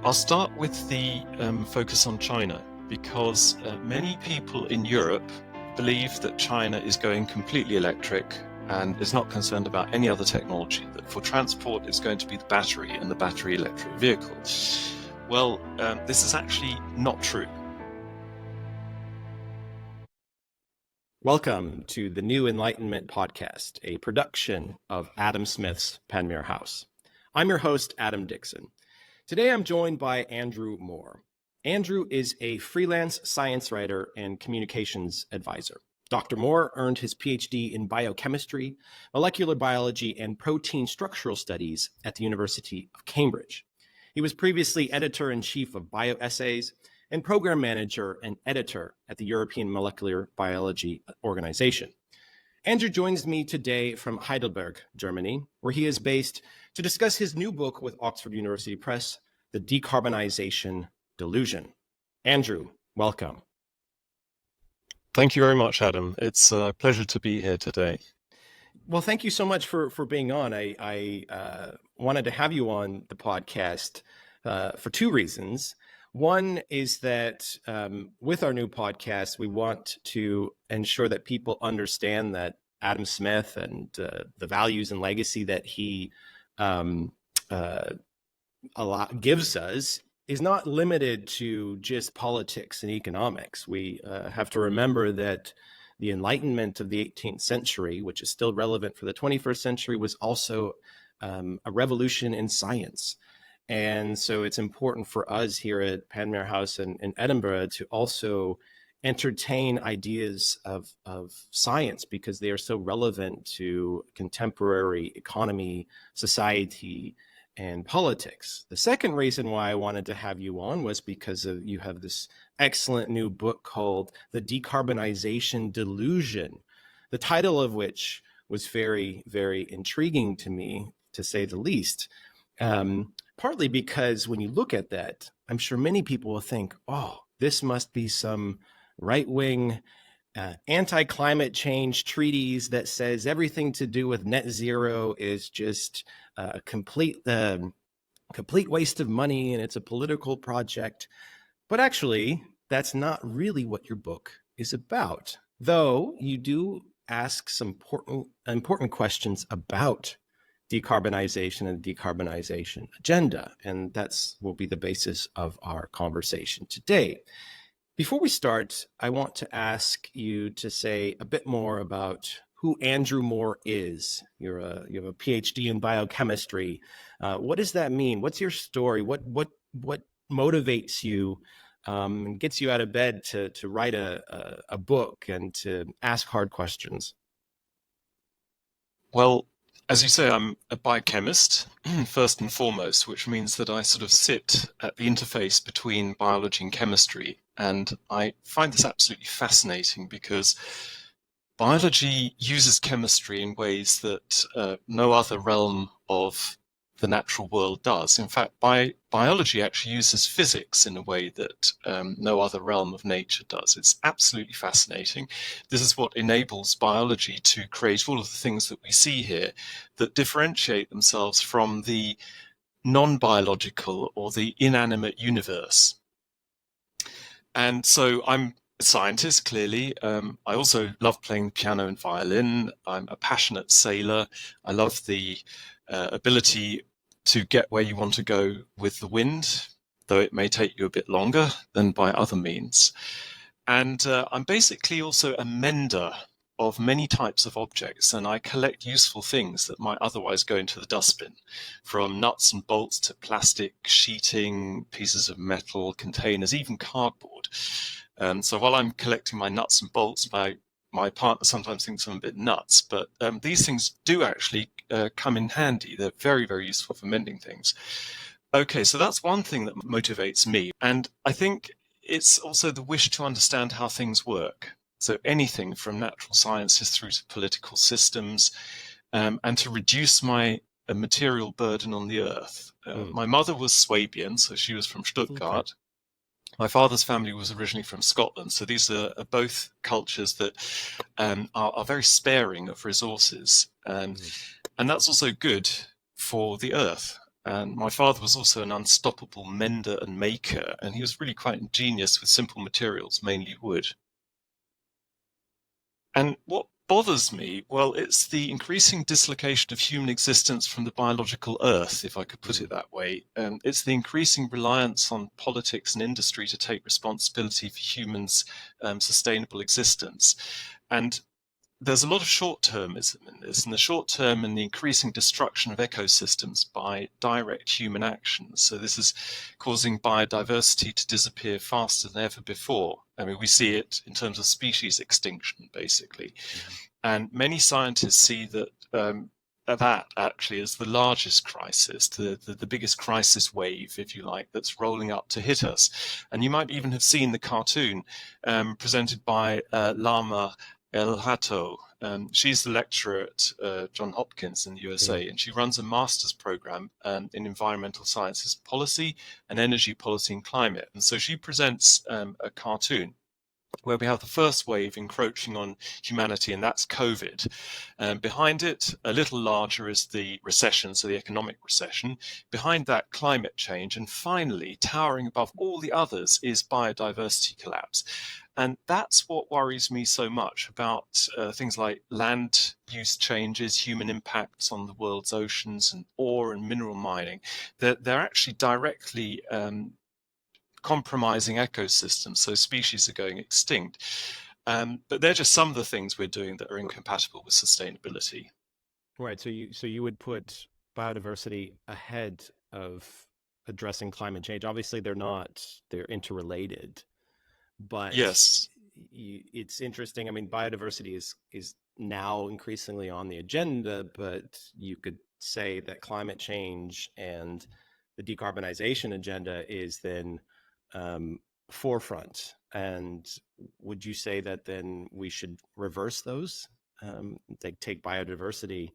I'll start with the focus on China, because many people in Europe believe that China is going completely electric and is not concerned about any other technology, that for transport it's going to be the battery and the battery electric vehicle. Well, this is actually not true. Welcome to the New Enlightenment Podcast, a production of Adam Smith's Panmure House. I'm your host, Adam Dixon. Today I'm joined by Andrew Moore. Andrew is a freelance science writer and communications advisor. Dr. Moore earned his PhD in biochemistry, molecular biology, and protein structural studies at the University of Cambridge. He was previously editor-in-chief of Bioessays and program manager and editor at the European Molecular Biology Organization. Andrew joins me today from Heidelberg, Germany, where he is based to discuss his new book with Oxford University Press, The Decarbonization Delusion. Andrew, welcome. Thank you very much, Adam. It's a pleasure to be here today. Well, thank you so much for being on. I wanted to have you on the podcast for two reasons. One is that with our new podcast, we want to ensure that people understand that Adam Smith and the values and legacy that he gives us is not limited to just politics and economics. We have to remember that the Enlightenment of the 18th century, which is still relevant for the 21st century, was also a revolution in science. And so it's important for us here at Panmure House in Edinburgh to also entertain ideas of science because they are so relevant to contemporary economy, society, and politics. The second reason why I wanted to have you on was because you have this excellent new book called The Decarbonization Delusion, the title of which was very, very intriguing to me, to say the least. Partly because when you look at that, I'm sure many people will think, oh, this must be some right-wing anti-climate change treatise that says everything to do with net zero is just a complete waste of money and it's a political project. But actually, that's not really what your book is about, though you do ask some important questions about decarbonization and decarbonization agenda. And that's will be the basis of our conversation today. Before we start, I want to ask you to say a bit more about who Andrew Moore is. You have a PhD in biochemistry. What does that mean? What's your story? What motivates you and gets you out of bed to write a book and to ask hard questions? Well, as you say, I'm a biochemist, first and foremost, which means that I sort of sit at the interface between biology and chemistry. And I find this absolutely fascinating because biology uses chemistry in ways that no other realm of the natural world does. In fact, biology actually uses physics in a way that no other realm of nature does. It's absolutely fascinating. This is what enables biology to create all of the things that we see here that differentiate themselves from the non-biological or the inanimate universe. And so I'm a scientist, clearly. I also love playing piano and violin. I'm a passionate sailor. I love the ability to get where you want to go with the wind, though it may take you a bit longer than by other means. And I'm basically also a mender of many types of objects, and I collect useful things that might otherwise go into the dustbin, from nuts and bolts to plastic sheeting, pieces of metal, containers, even cardboard. So while I'm collecting my nuts and bolts, my partner sometimes thinks I'm a bit nuts, but these things do actually come in handy. They're very, very useful for mending things. Okay, so that's one thing that motivates me. And I think it's also the wish to understand how things work. So anything from natural sciences through to political systems, and to reduce my material burden on the earth. My mother was Swabian, so she was from Stuttgart. Okay. My father's family was originally from Scotland, so these are both cultures that are very sparing of resources. And that's also good for the earth. And my father was also an unstoppable mender and maker, and he was really quite ingenious with simple materials, mainly wood. And what bothers me, well, it's the increasing dislocation of human existence from the biological earth, if I could put it that way. It's the increasing reliance on politics and industry to take responsibility for humans' sustainable existence. And there's a lot of short-termism in this, and the short term and the increasing destruction of ecosystems by direct human action. So this is causing biodiversity to disappear faster than ever before. I mean, we see it in terms of species extinction, basically. And many scientists see that actually is the largest crisis, the biggest crisis wave, if you like, that's rolling up to hit us. And you might even have seen the cartoon presented by Lama El Hato. She's the lecturer at Johns Hopkins in the USA, and she runs a master's program in environmental sciences policy and energy policy and climate. And so she presents a cartoon where we have the first wave encroaching on humanity, and that's COVID. Behind it, a little larger, is the recession, so the economic recession. Behind that, climate change. And finally, towering above all the others, is biodiversity collapse. And that's what worries me so much about things like land use changes, human impacts on the world's oceans, and ore and mineral mining. They're actually directly compromising ecosystems, so species are going extinct. But they're just some of the things we're doing that are incompatible with sustainability. Right. So you would put biodiversity ahead of addressing climate change. Obviously, they're interrelated, but Yes. it's interesting. I mean, biodiversity is now increasingly on the agenda, but you could say that climate change and the decarbonization agenda is then forefront. And would you say that then we should reverse those? Take biodiversity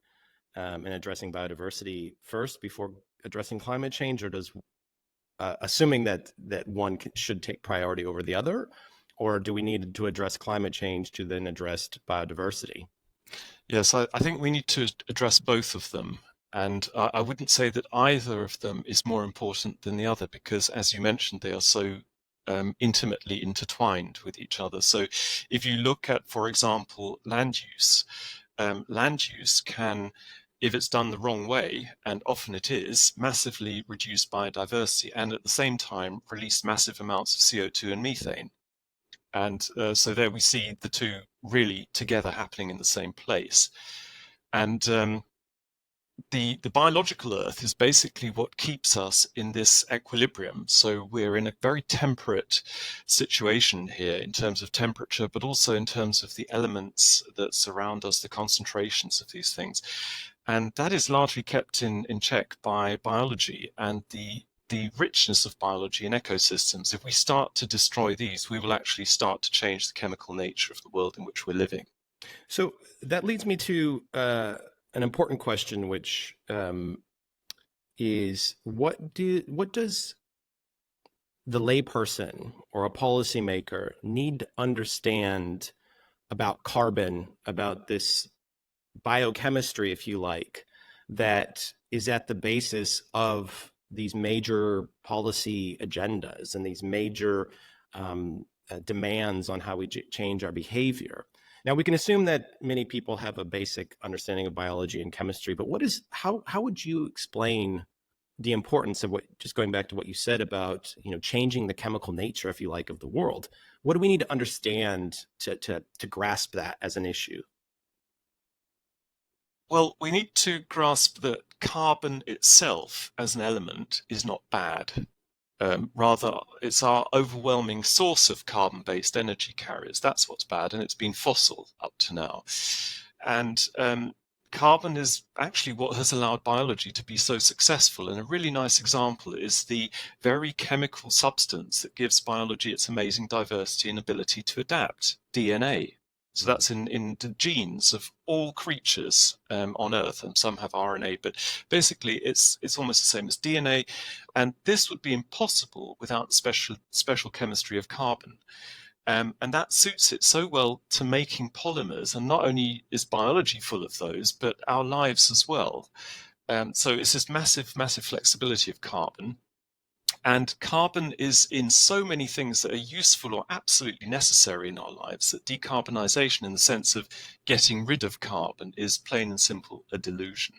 and addressing biodiversity first before addressing climate change, or does assuming that one should take priority over the other, or do we need to address climate change to then address biodiversity? Yes, I think we need to address both of them. And I wouldn't say that either of them is more important than the other, because, as you mentioned, they are so intimately intertwined with each other. So if you look at, for example, land use can, if it's done the wrong way, and often it is, massively reduce biodiversity and at the same time release massive amounts of CO2 and methane. And so there we see the two really together happening in the same place. And the biological Earth is basically what keeps us in this equilibrium. So we're in a very temperate situation here in terms of temperature, but also in terms of the elements that surround us, the concentrations of these things. And that is largely kept in check by biology and the richness of biology and ecosystems. If we start to destroy these, we will actually start to change the chemical nature of the world in which we're living. So that leads me to an important question, which is what does the layperson or a policymaker need to understand about carbon, about this biochemistry, if you like, that is at the basis of these major policy agendas and these major demands on how we change our behavior? Now, we can assume that many people have a basic understanding of biology and chemistry, but how would you explain the importance of just going back to what you said about, changing the chemical nature, if you like, of the world? What do we need to understand to grasp that as an issue? Well, we need to grasp that carbon itself as an element is not bad. Rather, it's our overwhelming source of carbon-based energy carriers. That's what's bad, and it's been fossil up to now. And carbon is actually what has allowed biology to be so successful. And a really nice example is the very chemical substance that gives biology its amazing diversity and ability to adapt, DNA. So that's in the genes of all creatures on Earth, and some have RNA, but basically it's almost the same as DNA. And this would be impossible without the special chemistry of carbon. And that suits it so well to making polymers. And not only is biology full of those, but our lives as well. So it's this massive, massive flexibility of carbon. And carbon is in so many things that are useful or absolutely necessary in our lives that decarbonisation, in the sense of getting rid of carbon, is plain and simple a delusion.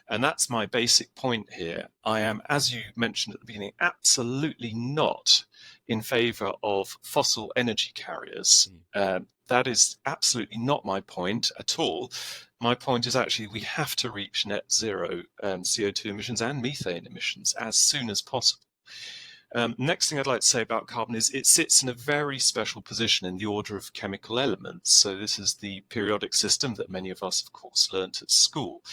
And that's my basic point here. I am, as you mentioned at the beginning, absolutely not in favour of fossil energy carriers. That is absolutely not my point at all. My point is actually we have to reach net zero CO2 emissions and methane emissions as soon as possible. Next thing I'd like to say about carbon is it sits in a very special position in the order of chemical elements. So this is the periodic system that many of us, of course, learnt at school.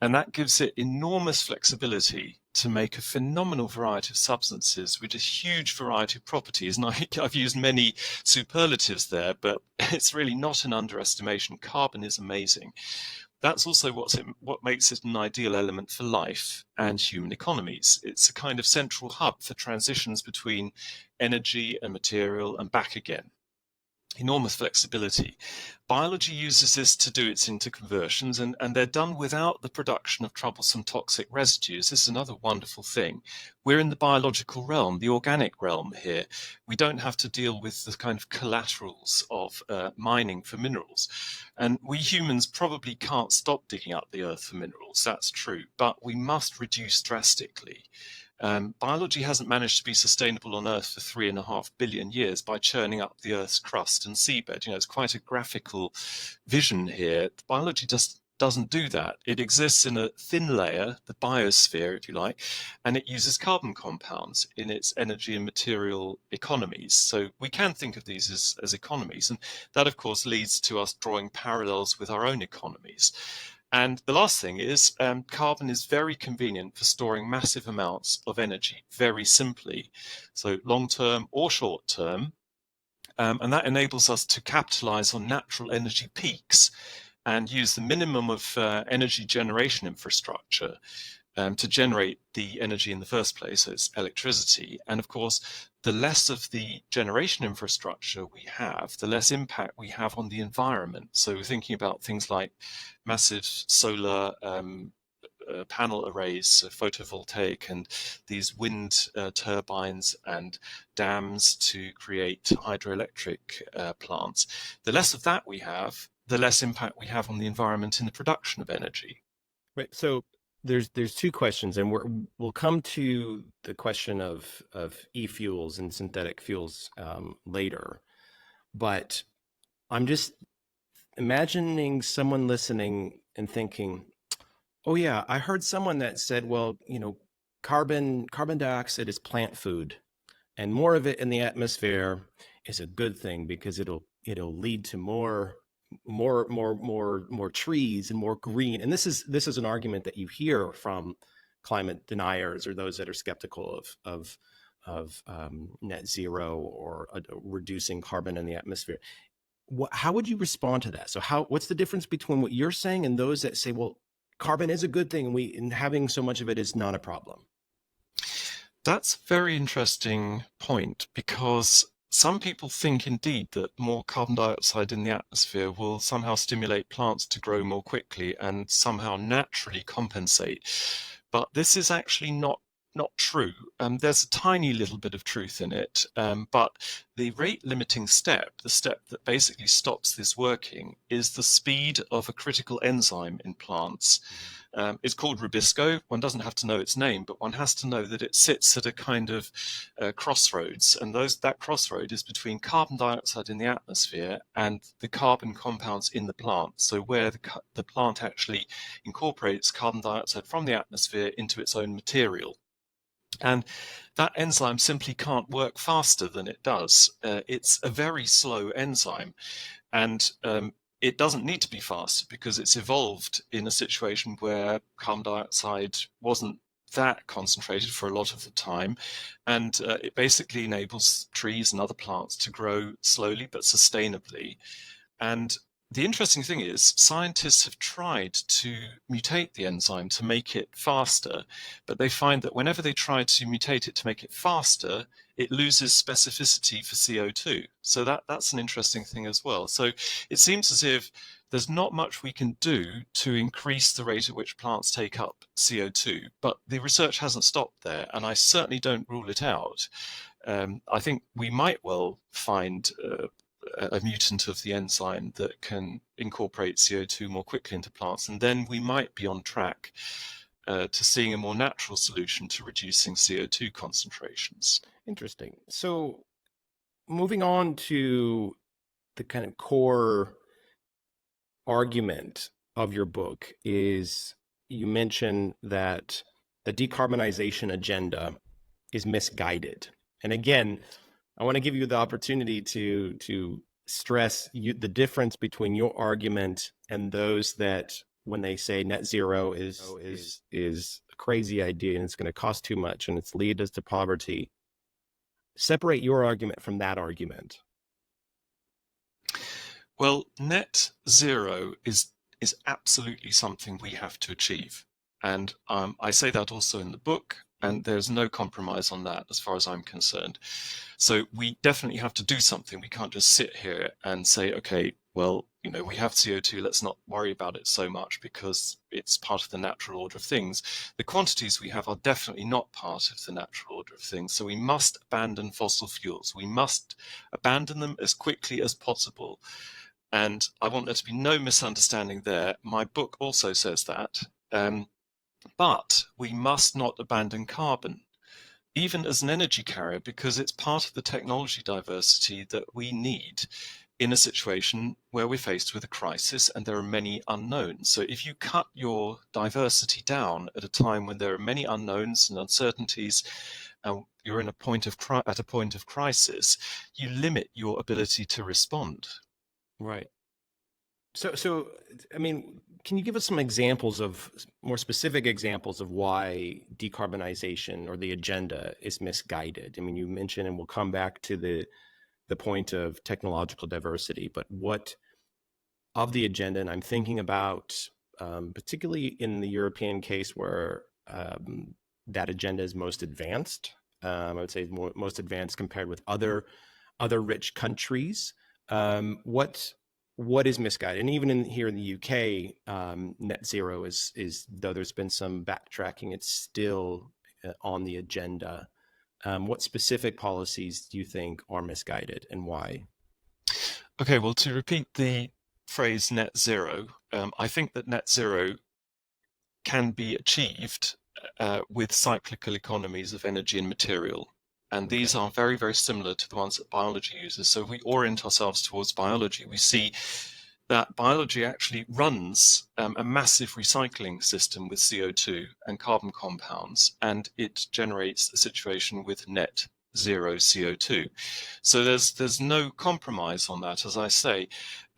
And that gives it enormous flexibility to make a phenomenal variety of substances with a huge variety of properties. And I've used many superlatives there, but it's really not an underestimation. Carbon is amazing. That's also what makes it an ideal element for life and human economies. It's a kind of central hub for transitions between energy and material and back again. Enormous flexibility. Biology uses this to do its interconversions, and they're done without the production of troublesome toxic residues. This is another wonderful thing. We're in the biological realm, the organic realm here. We don't have to deal with the kind of collaterals of mining for minerals. And we humans probably can't stop digging up the earth for minerals, that's true, but we must reduce drastically. Biology hasn't managed to be sustainable on Earth for 3.5 billion years by churning up the Earth's crust and seabed. It's quite a graphical vision here. Biology just doesn't do that. It exists in a thin layer, the biosphere, if you like, and it uses carbon compounds in its energy and material economies. So we can think of these as economies. And that, of course, leads to us drawing parallels with our own economies. And the last thing is carbon is very convenient for storing massive amounts of energy, very simply. So long-term or short-term. And that enables us to capitalize on natural energy peaks and use the minimum of energy generation infrastructure to generate the energy in the first place, so it's electricity. And of course, the less of the generation infrastructure we have, the less impact we have on the environment. So we're thinking about things like massive solar panel arrays, so photovoltaic, and these wind turbines and dams to create hydroelectric plants. The less of that we have, the less impact we have on the environment in the production of energy. Right. So there's two questions, and we'll come to the question of e-fuels and synthetic fuels later. But I'm just imagining someone listening and thinking, "Oh yeah, I heard someone that said, well, carbon dioxide is plant food, and more of it in the atmosphere is a good thing because it'll lead to more trees and more green." And this is an argument that you hear from climate deniers or those that are skeptical of net zero or reducing carbon in the atmosphere. How would you respond to that? So what's the difference between what you're saying and those that say, well, carbon is a good thing and having so much of it is not a problem? That's a very interesting point, because some people think indeed that more carbon dioxide in the atmosphere will somehow stimulate plants to grow more quickly and somehow naturally compensate. But this is actually not true. There's a tiny little bit of truth in it, but the rate limiting step, the step that basically stops this working, is the speed of a critical enzyme in plants. It's called rubisco. One doesn't have to know its name, but one has to know that it sits at a kind of crossroads, and that crossroad is between carbon dioxide in the atmosphere and the carbon compounds in the plant. So where the plant actually incorporates carbon dioxide from the atmosphere into its own material. And that enzyme simply can't work faster than it does. It's a very slow enzyme, and it doesn't need to be faster because it's evolved in a situation where carbon dioxide wasn't that concentrated for a lot of the time, and it basically enables trees and other plants to grow slowly but sustainably. And the interesting thing is, scientists have tried to mutate the enzyme to make it faster, but they find that whenever they try to mutate it to make it faster, it loses specificity for CO2. So that's an interesting thing as well. So it seems as if there's not much we can do to increase the rate at which plants take up CO2, but the research hasn't stopped there, and I certainly don't rule it out. I think we might well find a mutant of the enzyme that can incorporate CO2 more quickly into plants, and then we might be on track to seeing a more natural solution to reducing CO2 concentrations. Interesting. So moving on to the kind of core argument of your book is you mention that the decarbonization agenda is misguided. And again, I want to give you the opportunity to stress the difference between your argument and those that, when they say net zero is a crazy idea and it's going to cost too much and it's lead us to poverty. Separate your argument from that argument. Well, net zero is absolutely something we have to achieve. And I say that also in the book, and there's no compromise on that as far as I'm concerned. So we definitely have to do something. We can't just sit here and say, okay, well, we have CO2, let's not worry about it so much because it's part of the natural order of things. The quantities we have are definitely not part of the natural order of things. So we must abandon fossil fuels. We must abandon them as quickly as possible. And I want there to be no misunderstanding there. My book also says that. But we must not abandon carbon, even as an energy carrier, because it's part of the technology diversity that we need in a situation where we're faced with a crisis and there are many unknowns. So if you cut your diversity down at a time when there are many unknowns and uncertainties, and you're at a point of crisis, you limit your ability to respond. Right. So I mean, can you give us some examples of more specific examples of why decarbonization or the agenda is misguided? I mean, you mentioned, and we'll come back to the point of technological diversity, but what of the agenda, and I'm thinking about particularly in the European case where that agenda is most advanced. I would say most advanced compared with other rich countries. What is misguided? And even here in the UK, net zero is though there's been some backtracking, it's still on the agenda. What specific policies do you think are misguided and why? Okay, well, to repeat the phrase net zero, I think that net zero can be achieved with cyclical economies of energy and material. And these are very, very similar to the ones that biology uses. So if we orient ourselves towards biology, we see that biology actually runs a massive recycling system with CO2 and carbon compounds, and it generates a situation with net zero CO2. So there's no compromise on that, as I say.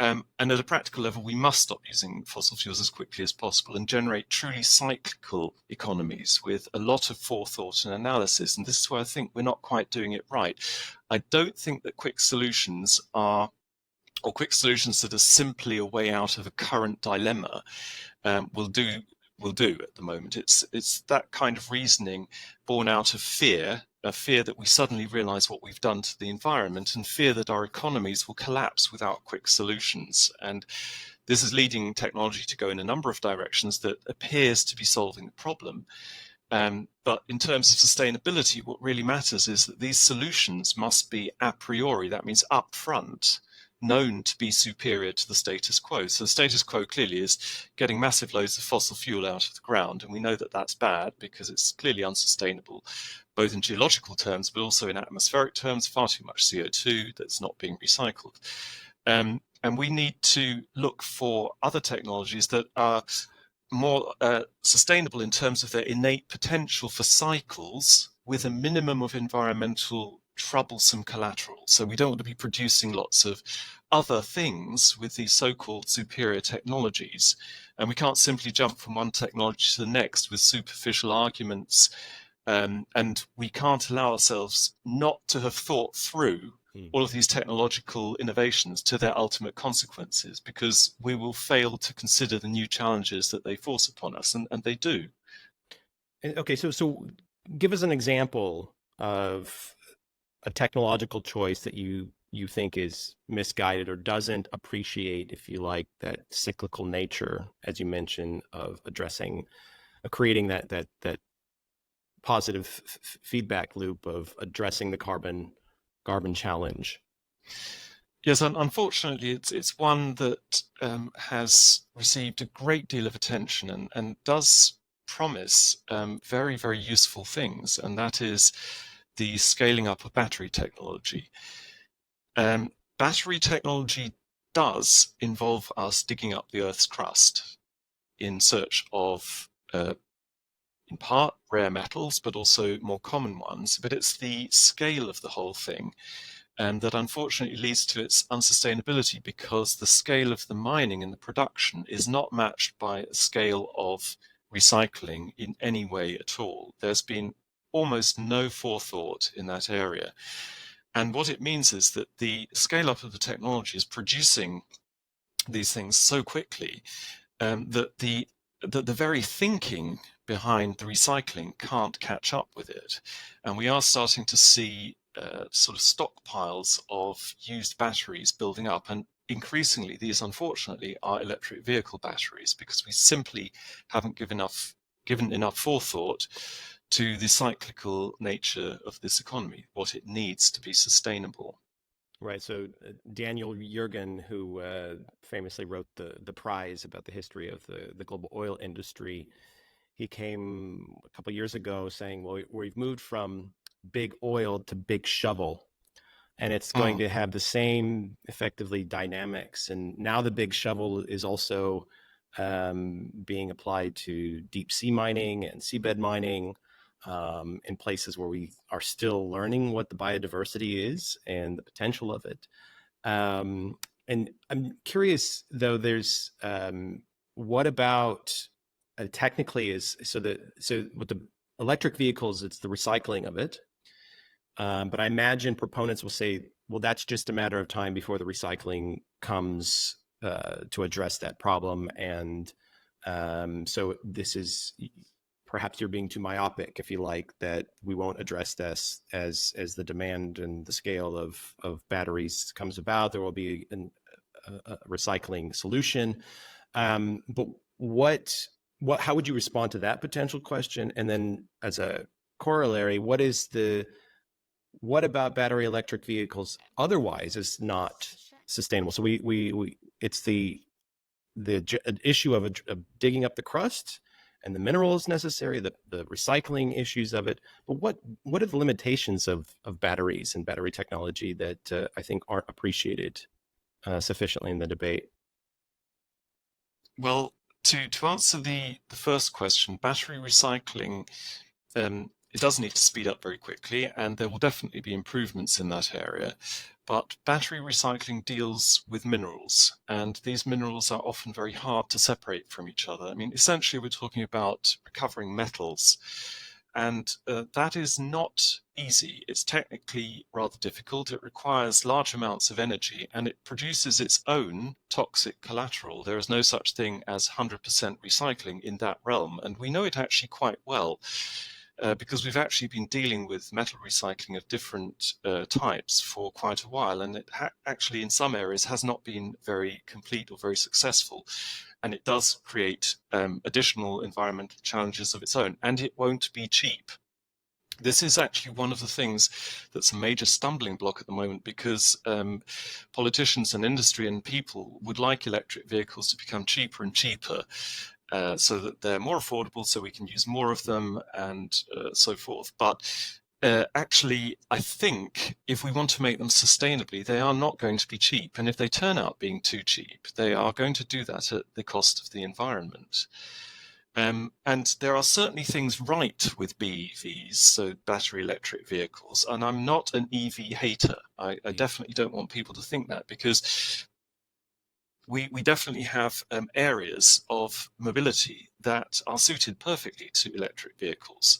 And at a practical level, we must stop using fossil fuels as quickly as possible and generate truly cyclical economies with a lot of forethought and analysis. And this is where I think we're not quite doing it right. I don't think that quick solutions that are simply a way out of a current dilemma will do at the moment. It's that kind of reasoning born out of fear, a fear that we suddenly realize what we've done to the environment, and fear that our economies will collapse without quick solutions. And this is leading technology to go in a number of directions that appears to be solving the problem. But in terms of sustainability, what really matters is that these solutions must be a priori, that means upfront, known to be superior to the status quo. So the status quo clearly is getting massive loads of fossil fuel out of the ground, and we know that that's bad because it's clearly unsustainable, both in geological terms, but also in atmospheric terms, far too much CO2 that's not being recycled. And we need to look for other technologies that are more sustainable in terms of their innate potential for cycles with a minimum of environmental troublesome collateral. So we don't want to be producing lots of other things with these so-called superior technologies. And we can't simply jump from one technology to the next with superficial arguments. And we can't allow ourselves not to have thought through all of these technological innovations to their ultimate consequences, because we will fail to consider the new challenges that they force upon us, and they do. Okay, so give us an example of a technological choice that you you think is misguided or doesn't appreciate, if you like, that cyclical nature, as you mentioned, of addressing, creating that positive feedback loop of addressing the carbon challenge? Yes, unfortunately, it's one that has received a great deal of attention and does promise very, very useful things, and that is the scaling up of battery technology. Battery technology does involve us digging up the Earth's crust in search of, in part, rare metals, but also more common ones. But it's the scale of the whole thing that unfortunately leads to its unsustainability, because the scale of the mining and the production is not matched by a scale of recycling in any way at all. There's been almost no forethought in that area. And what it means is that the scale up of the technology is producing these things so quickly that the very thinking behind the recycling can't catch up with it. And we are starting to see sort of stockpiles of used batteries building up. And increasingly, these unfortunately are electric vehicle batteries, because we simply haven't given enough forethought to the cyclical nature of this economy, what it needs to be sustainable. Right. So Daniel Yergin, who famously wrote the prize about the history of the global oil industry, he came a couple of years ago saying, well, we've moved from big oil to big shovel, and it's going Mm. to have the same effectively dynamics. And now the big shovel is also being applied to deep sea mining and seabed mining, in places where we are still learning what the biodiversity is and the potential of it. And I'm curious, though, there's what about technically is so with the electric vehicles, it's the recycling of it. But I imagine proponents will say, well, that's just a matter of time before the recycling comes to address that problem. And so this is perhaps you're being too myopic, if you like, that we won't address this as the demand and the scale of batteries comes about. There will be a recycling solution. But how would you respond to that potential question? And then as a corollary, what about battery electric vehicles otherwise is not sustainable? So we it's the issue of digging up the crust and the minerals necessary, the recycling issues of it. But what are the limitations of batteries and battery technology that I think aren't appreciated sufficiently in the debate? Well, to answer the first question, battery recycling, it does need to speed up very quickly, and there will definitely be improvements in that area. But battery recycling deals with minerals, and these minerals are often very hard to separate from each other. I mean, essentially, we're talking about recovering metals, and that is not easy. It's technically rather difficult. It requires large amounts of energy, and it produces its own toxic collateral. There is no such thing as 100% recycling in that realm, and we know it actually quite well. Because we've actually been dealing with metal recycling of different types for quite a while, and it actually in some areas has not been very complete or very successful. And it does create additional environmental challenges of its own, and it won't be cheap. This is actually one of the things that's a major stumbling block at the moment, because politicians and industry and people would like electric vehicles to become cheaper and cheaper, so that they're more affordable, so we can use more of them, and so forth. But actually, I think if we want to make them sustainably, they are not going to be cheap. And if they turn out being too cheap, they are going to do that at the cost of the environment. And there are certainly things right with BEVs, so battery electric vehicles. And I'm not an EV hater. I definitely don't want people to think that, because we definitely have areas of mobility that are suited perfectly to electric vehicles.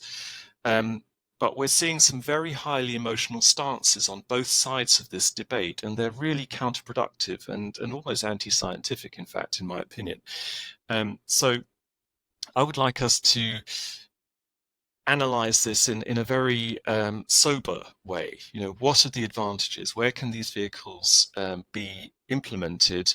But we're seeing some very highly emotional stances on both sides of this debate, and they're really counterproductive and almost anti-scientific, in fact, in my opinion. So I would like us to analyze this in a very sober way. What are the advantages? Where can these vehicles be implemented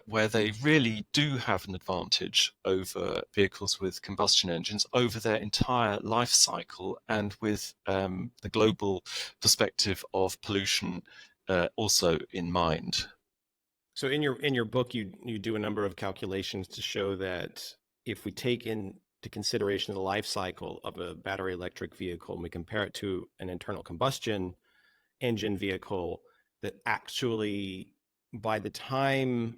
where they really do have an advantage over vehicles with combustion engines over their entire life cycle, and with the global perspective of pollution also in mind. So in your book, you do a number of calculations to show that if we take into consideration the life cycle of a battery electric vehicle and we compare it to an internal combustion engine vehicle, that actually by the time,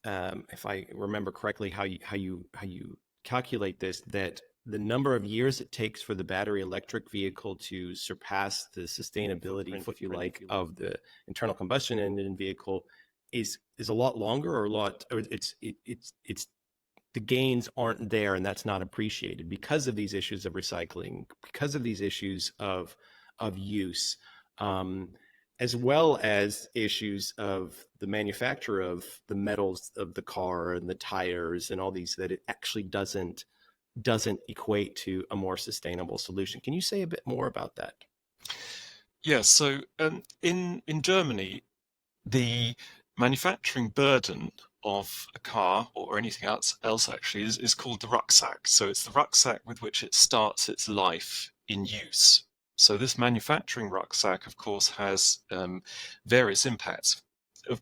if I remember correctly, how you calculate this, that the number of years it takes for the battery electric vehicle to surpass the sustainability, if you like, of the internal combustion engine vehicle is a lot longer, or a lot, or it's the gains aren't there, and that's not appreciated because of these issues of recycling, because of these issues of use, as well as issues of the manufacture of the metals of the car and the tires and all these, that it actually doesn't equate to a more sustainable solution. Can you say a bit more about that? Yes, so in Germany, the manufacturing burden of a car or anything else actually is called the rucksack. So it's the rucksack with which it starts its life in use. So this manufacturing rucksack, of course, has various impacts.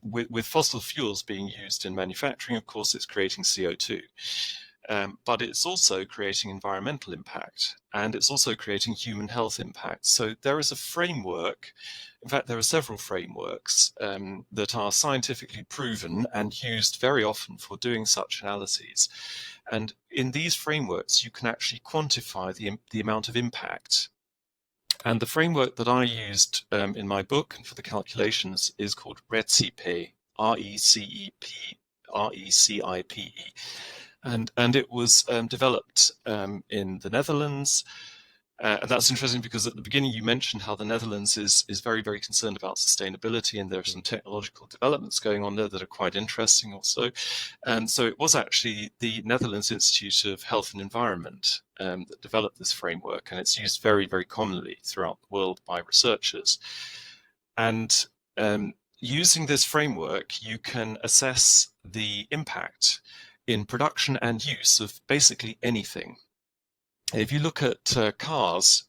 With fossil fuels being used in manufacturing, of course, it's creating CO2. But it's also creating environmental impact, and it's also creating human health impact. So there is a framework. In fact, there are several frameworks that are scientifically proven and used very often for doing such analyses. And in these frameworks, you can actually quantify the amount of impact. And the framework that I used in my book and for the calculations is called RECIPE, RECIPE. And it was developed in the Netherlands. And that's interesting because at the beginning you mentioned how the Netherlands is very, very concerned about sustainability, and there are some technological developments going on there that are quite interesting also. And so it was actually the Netherlands Institute of Health and Environment that developed this framework, and it's used very, very commonly throughout the world by researchers. And using this framework, you can assess the impact in production and use of basically anything. If you look at cars,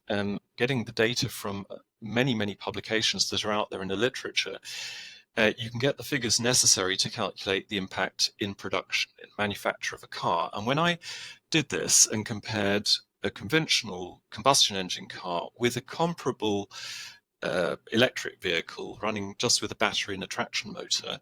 getting the data from many, many publications that are out there in the literature, you can get the figures necessary to calculate the impact in production, in manufacture of a car. And when I did this and compared a conventional combustion engine car with a comparable electric vehicle running just with a battery and a traction motor,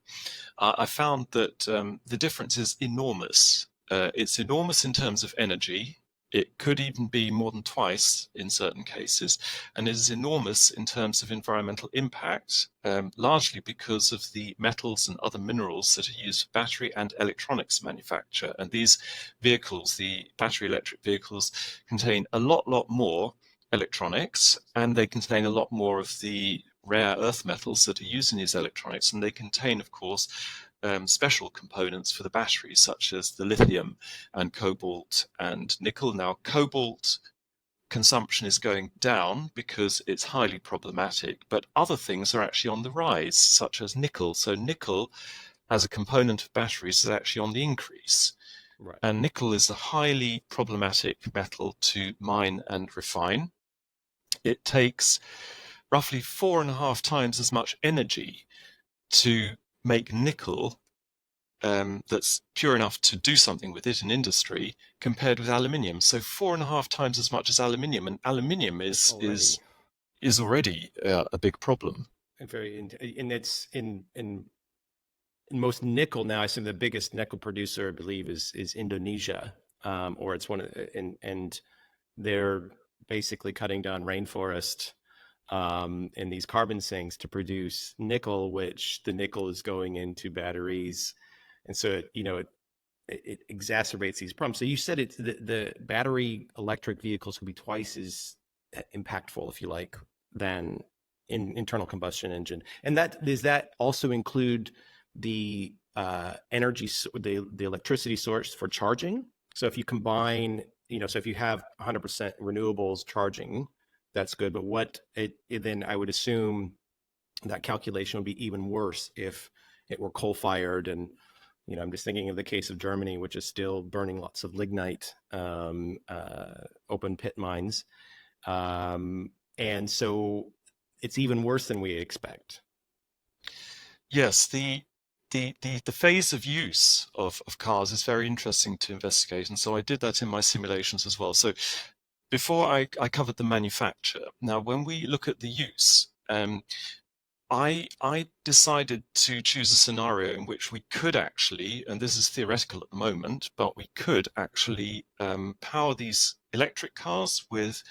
I found that the difference is enormous. It's enormous in terms of energy. It could even be more than twice in certain cases, and it is enormous in terms of environmental impact, largely because of the metals and other minerals that are used for battery and electronics manufacture. And these vehicles, the battery electric vehicles, contain a lot more electronics, and they contain a lot more of the rare earth metals that are used in these electronics, and they contain, of course, special components for the batteries, such as the lithium and cobalt and nickel. Now, cobalt consumption is going down because it's highly problematic, but other things are actually on the rise, such as nickel. So nickel, as a component of batteries, is actually on the increase. Right. And nickel is a highly problematic metal to mine and refine. It takes roughly 4.5 times as much energy to make nickel that's pure enough to do something with it in industry, compared with aluminium. So 4.5 times as much as aluminium, and aluminium is already a big problem. And it's in most nickel now. I assume the biggest nickel producer, I believe, is Indonesia, or it's one of, and they're basically cutting down rainforest in these carbon sinks to produce nickel, which the nickel is going into batteries, and so it exacerbates these problems. So you said it's the battery electric vehicles could be twice as impactful, if you like, than internal combustion engine, and does that also include the energy, the electricity source for charging? So if you combine so if you have 100% renewables charging, that's good. But then I would assume that calculation would be even worse if it were coal fired. And I'm just thinking of the case of Germany, which is still burning lots of lignite, open pit mines, and so it's even worse than we expect. Yes, the phase of use of cars is very interesting to investigate, and so I did that in my simulations as well. So before I covered the manufacture. Now, when we look at the use, I decided to choose a scenario in which we could actually, and this is theoretical at the moment, but we could actually power these electric cars with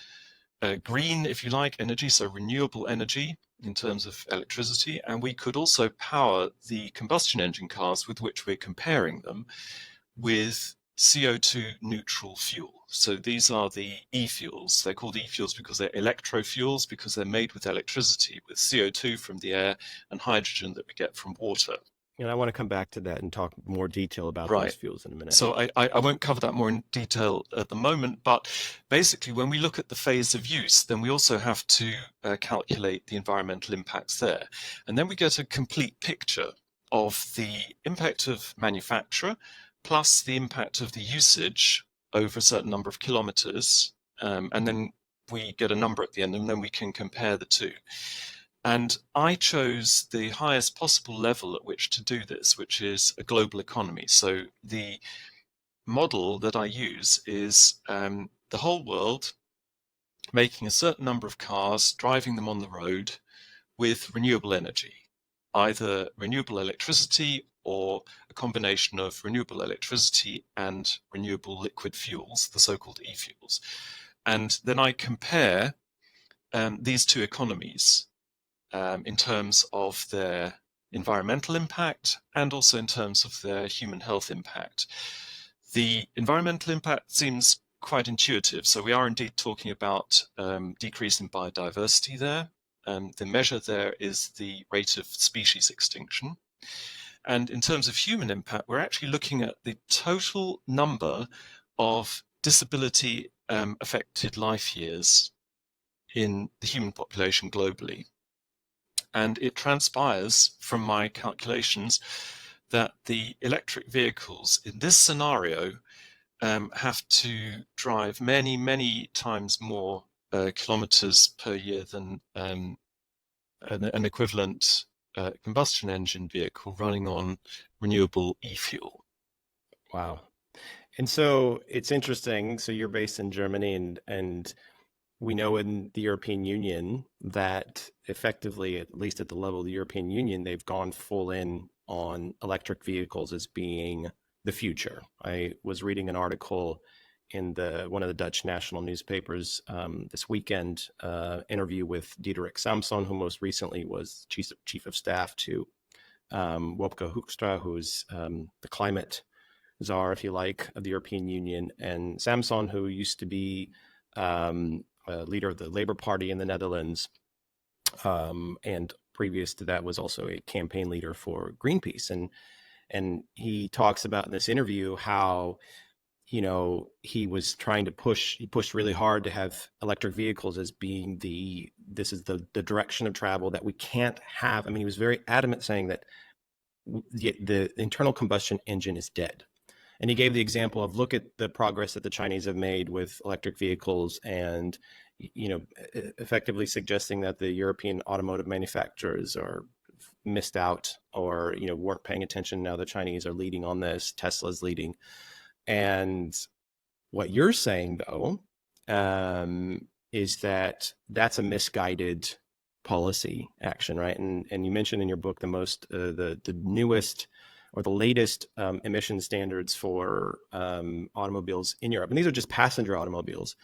green, if you like, energy, so renewable energy in terms of electricity, and we could also power the combustion engine cars with which we're comparing them with CO2 neutral fuel. So these are the e-fuels. They're called e-fuels because they're electrofuels, because they're made with electricity, with CO2 from the air and hydrogen that we get from water. And I want to come back to that and talk more detail about those Right. fuels in a minute. So I won't cover that more in detail at the moment, but basically when we look at the phase of use, then we also have to calculate the environmental impacts there. And then we get a complete picture of the impact of manufacture plus the impact of the usage over a certain number of kilometers. And then we get a number at the end, and then we can compare the two. And I chose the highest possible level at which to do this, which is a global economy. So the model that I use is the whole world making a certain number of cars, driving them on the road with renewable energy, either renewable electricity or a combination of renewable electricity and renewable liquid fuels, the so-called e-fuels. And then I compare these two economies in terms of their environmental impact and also in terms of their human health impact. The environmental impact seems quite intuitive. So we are indeed talking about decrease in biodiversity there. The measure there is the rate of species extinction. And in terms of human impact, we're actually looking at the total number of disability affected life years in the human population globally. And it transpires from my calculations that the electric vehicles in this scenario have to drive many, many times more kilometers per year than an equivalent combustion engine vehicle running on renewable e-fuel. Wow. And so it's interesting. So you're based in Germany, and we know in the European Union that effectively, at least at the level of the European Union, they've gone full in on electric vehicles as being the future. I was reading an article in one of the Dutch national newspapers this weekend, interview with Diederik Samson, who most recently was chief of staff to Wopke Hoekstra, who's the climate czar, if you like, of the European Union, and Samson, who used to be leader of the Labour Party in the Netherlands, and previous to that was also a campaign leader for Greenpeace. And he talks about in this interview how, he was trying to he pushed really hard to have electric vehicles as being this is the direction of travel that we can't have. I mean, he was very adamant saying that the internal combustion engine is dead. And he gave the example of, look at the progress that the Chinese have made with electric vehicles, and, effectively suggesting that the European automotive manufacturers are missed out or, weren't paying attention. Now the Chinese are leading on this. Tesla's leading. And what you're saying, though, is that that's a misguided policy action, right? And you mentioned in your book the newest or the latest emission standards for automobiles in Europe, and these are just passenger automobiles,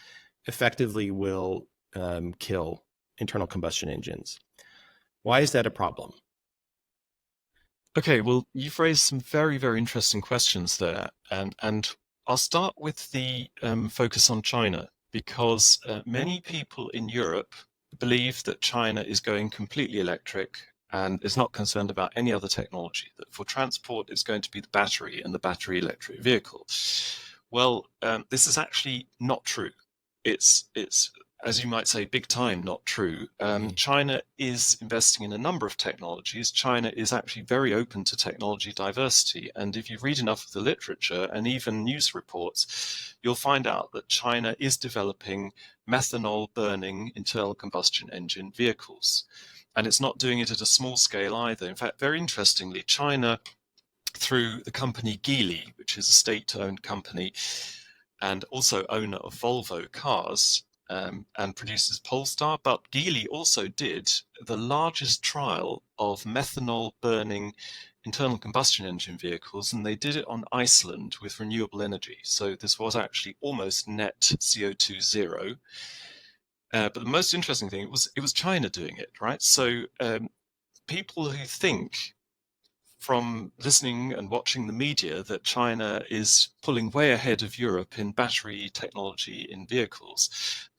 effectively will kill internal combustion engines. Why is that a problem? Okay, well, you've raised some very, very interesting questions there, and I'll start with the focus on China, because many people in Europe believe that China is going completely electric and is not concerned about any other technology, that for transport it's going to be the battery and the battery electric vehicle. Well, this is actually not true. It's as you might say, big time not true. China is investing in a number of technologies. China is actually very open to technology diversity, and if you read enough of the literature and even news reports, you'll find out that China is developing methanol burning internal combustion engine vehicles. And it's not doing it at a small scale either. In fact, very interestingly, China, through the company Geely, which is a state-owned company and also owner of Volvo cars, and produces Polestar. But Geely also did the largest trial of methanol burning internal combustion engine vehicles, and they did it on Iceland with renewable energy. So this was actually almost net CO2 zero. But the most interesting thing, it was China doing it, right? So people who think from listening and watching the media that China is pulling way ahead of Europe in battery technology in vehicles,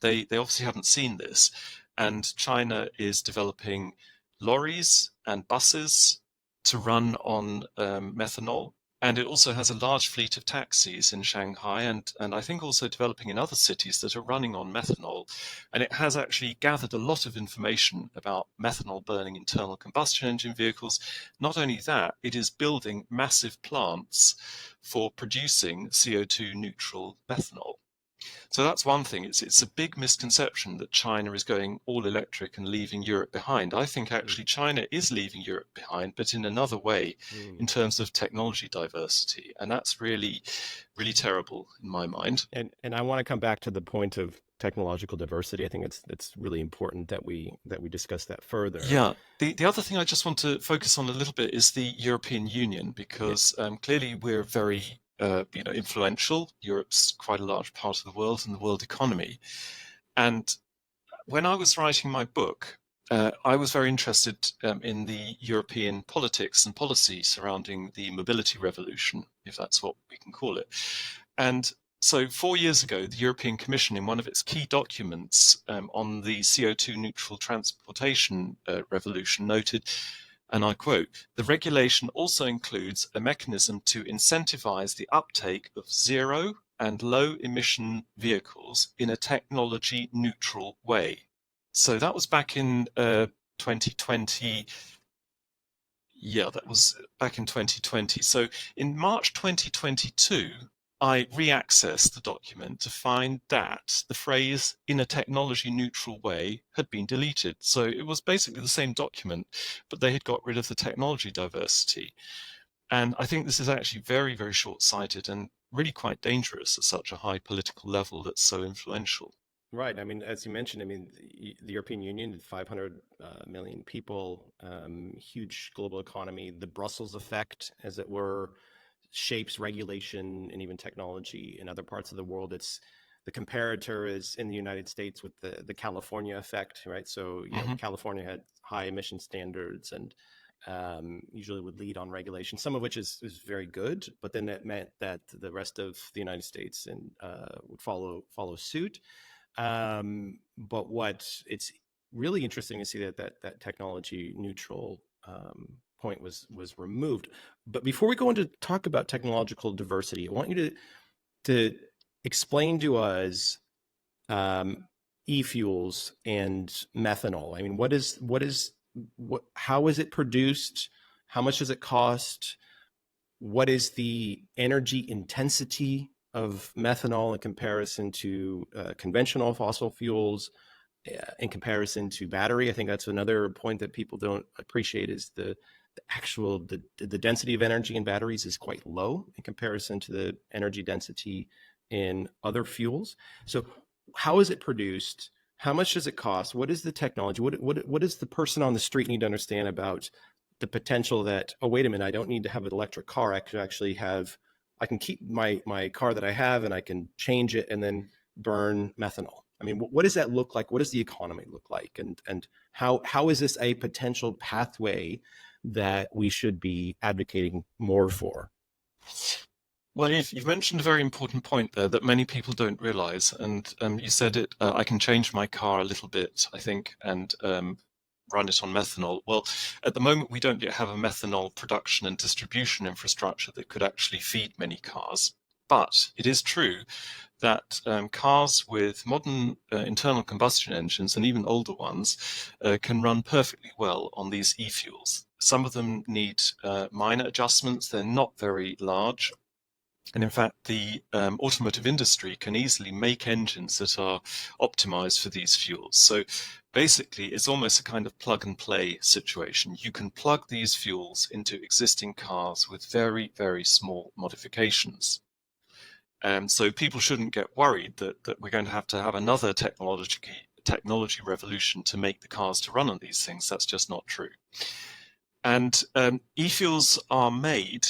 they obviously haven't seen this. And China is developing lorries and buses to run on methanol. And it also has a large fleet of taxis in Shanghai, and I think also developing in other cities that are running on methanol. And it has actually gathered a lot of information about methanol burning internal combustion engine vehicles. Not only that, it is building massive plants for producing CO2 neutral methanol. So that's one thing. It's a big misconception that China is going all electric and leaving Europe behind. I think actually China is leaving Europe behind, but in another way, in terms of technology diversity, and that's really, really terrible in my mind. And I want to come back to the point of technological diversity. I think it's really important that we discuss that further. Yeah, the other thing I just want to focus on a little bit is the European Union, Yeah. because clearly we're very influential. Europe's quite a large part of the world and the world economy. And when I was writing my book, I was very interested in the European politics and policy surrounding the mobility revolution, if that's what we can call it. And so 4 years ago, the European Commission, in one of its key documents on the CO2 neutral transportation revolution, noted, and I quote, the regulation also includes a mechanism to incentivize the uptake of zero and low emission vehicles in a technology neutral way. So that was back in 2020. Yeah, that was back in 2020. So in March 2022, I re-accessed the document to find that the phrase "in a technology neutral way" had been deleted. So it was basically the same document, but they had got rid of the technology diversity. And I think this is actually very, very short-sighted and really quite dangerous at such a high political level that's so influential. Right. I mean, as you mentioned, I mean, the European Union, 500 million people, huge global economy, the Brussels effect, as it were, shapes regulation and even technology in other parts of the world. It's the comparator is in the United States with the California effect, right? So, Hmm. California had high emission standards and usually would lead on regulation, some of which is very good, but then that meant that the rest of the United States and would follow suit. But what it's really interesting to see that technology neutral point was removed. But before we go into talk about technological diversity, I want you to explain to us e-fuels and methanol. I mean, how is it produced? How much does it cost? What is the energy intensity of methanol in comparison to conventional fossil fuels, in comparison to battery? I think that's another point that people don't appreciate is the density of energy in batteries is quite low in comparison to the energy density in other fuels. So how is it produced? How much does it cost? What is the technology? What does the person on the street need to understand about the potential that, oh, wait a minute, I don't need to have an electric car. I can keep my car that I have and I can change it and then burn methanol. I mean, what does that look like? What does the economy look like? And how is this a potential pathway that we should be advocating more for? Well, you've mentioned a very important point there that many people don't realize. And you said it, I can change my car a little bit, I think, and run it on methanol. Well, at the moment, we don't yet have a methanol production and distribution infrastructure that could actually feed many cars. But it is true that cars with modern internal combustion engines, and even older ones, can run perfectly well on these e-fuels. Some of them need minor adjustments. They're not very large. And in fact, the automotive industry can easily make engines that are optimized for these fuels. So basically, it's almost a kind of plug and play situation. You can plug these fuels into existing cars with very, very small modifications. So people shouldn't get worried that we're going to have another technology revolution to make the cars to run on these things. That's just not true. And e-fuels are made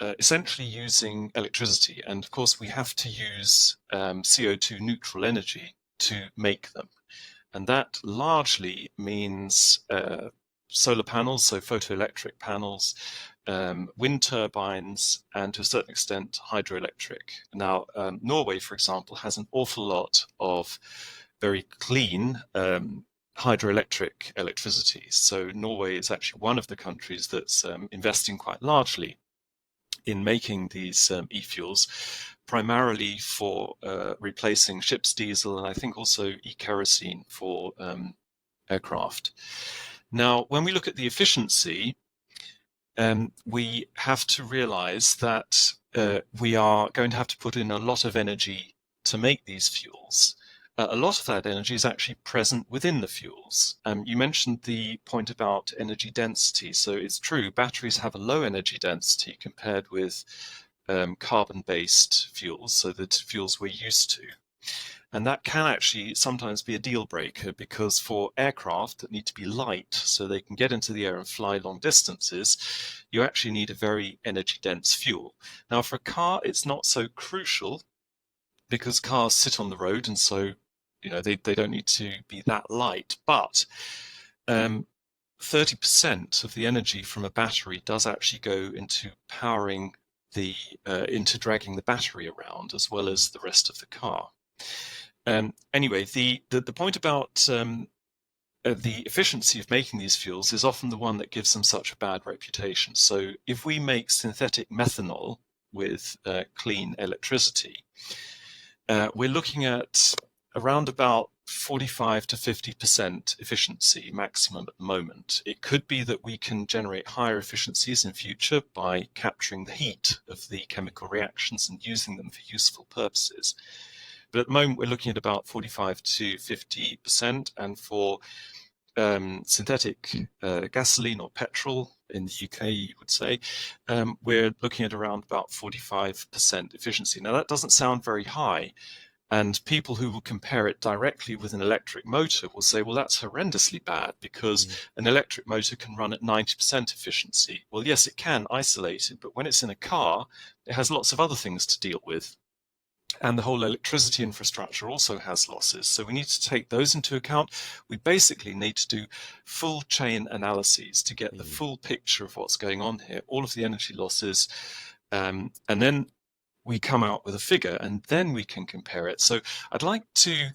essentially using electricity. And of course, we have to use CO2 neutral energy to make them. And that largely means solar panels, so photoelectric panels, wind turbines, and to a certain extent, hydroelectric. Now, Norway, for example, has an awful lot of very clean hydroelectric electricity. So Norway is actually one of the countries that's investing quite largely in making these e-fuels, primarily for replacing ship's diesel, and I think also e-kerosene for aircraft. Now, when we look at the efficiency, we have to realize that we are going to have to put in a lot of energy to make these fuels. A lot of that energy is actually present within the fuels. You mentioned the point about energy density. So it's true, batteries have a low energy density compared with carbon-based fuels, so the fuels we're used to. And that can actually sometimes be a deal breaker, because for aircraft that need to be light so they can get into the air and fly long distances, you actually need a very energy dense fuel. Now, for a car, it's not so crucial because cars sit on the road, and so they don't need to be that light. But 30% of the energy from a battery does actually go into powering into dragging the battery around, as well as the rest of the car. Anyway, the point about the efficiency of making these fuels is often the one that gives them such a bad reputation. So if we make synthetic methanol with clean electricity, we're looking at around about 45 to 50% efficiency maximum at the moment. It could be that we can generate higher efficiencies in future by capturing the heat of the chemical reactions and using them for useful purposes. But at the moment, we're looking at about 45 to 50%. And for synthetic gasoline or petrol in the UK, you would say, we're looking at around about 45% efficiency. Now, that doesn't sound very high. And people who will compare it directly with an electric motor will say, well, that's horrendously bad, because an electric motor can run at 90% efficiency. Well, yes, it can, isolated, but when it's in a car, it has lots of other things to deal with. And the whole electricity infrastructure also has losses. So we need to take those into account. We basically need to do full chain analyses to get the full picture of what's going on here, all of the energy losses, and then we come out with a figure, and then we can compare it. So I'd like to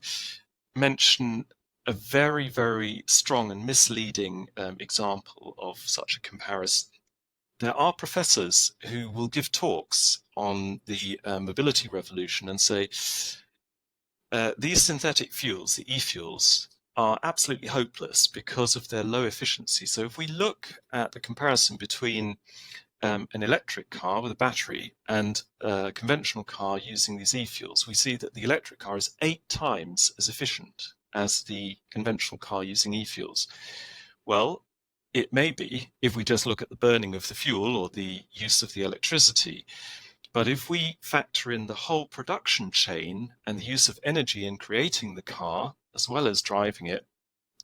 mention a very, very strong and misleading example of such a comparison. There are professors who will give talks on the mobility revolution and say, these synthetic fuels, the e-fuels, are absolutely hopeless because of their low efficiency. So if we look at the comparison between an electric car with a battery and a conventional car using these e-fuels, we see that the electric car is 8 times as efficient as the conventional car using e-fuels. Well, it may be if we just look at the burning of the fuel or the use of the electricity. But if we factor in the whole production chain and the use of energy in creating the car, as well as driving it,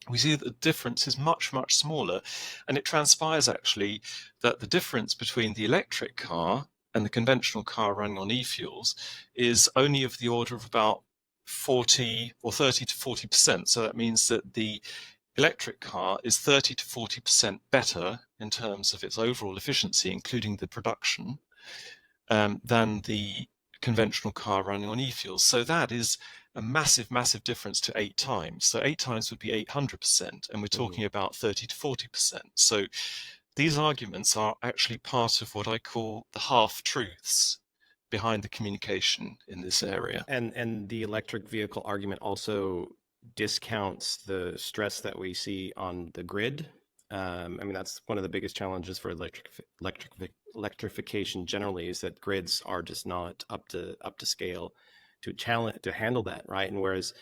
we see that the difference is much, much smaller. And it transpires actually that the difference between the electric car and the conventional car running on e-fuels is only of the order of about 40 or 30 to 40%. So that means that the electric car is 30 to 40% better in terms of its overall efficiency, including the production, than the conventional car running on e-fuels. So that is a massive, massive difference to 8 times. So 8 times would be 800%, and we're talking about 30 to 40%. So these arguments are actually part of what I call the half-truths. behind the communication in this area. And the electric vehicle argument also discounts the stress that we see on the grid. I mean, that's one of the biggest challenges for electrification generally, is that grids are just not up to scale to handle that, right? And whereas,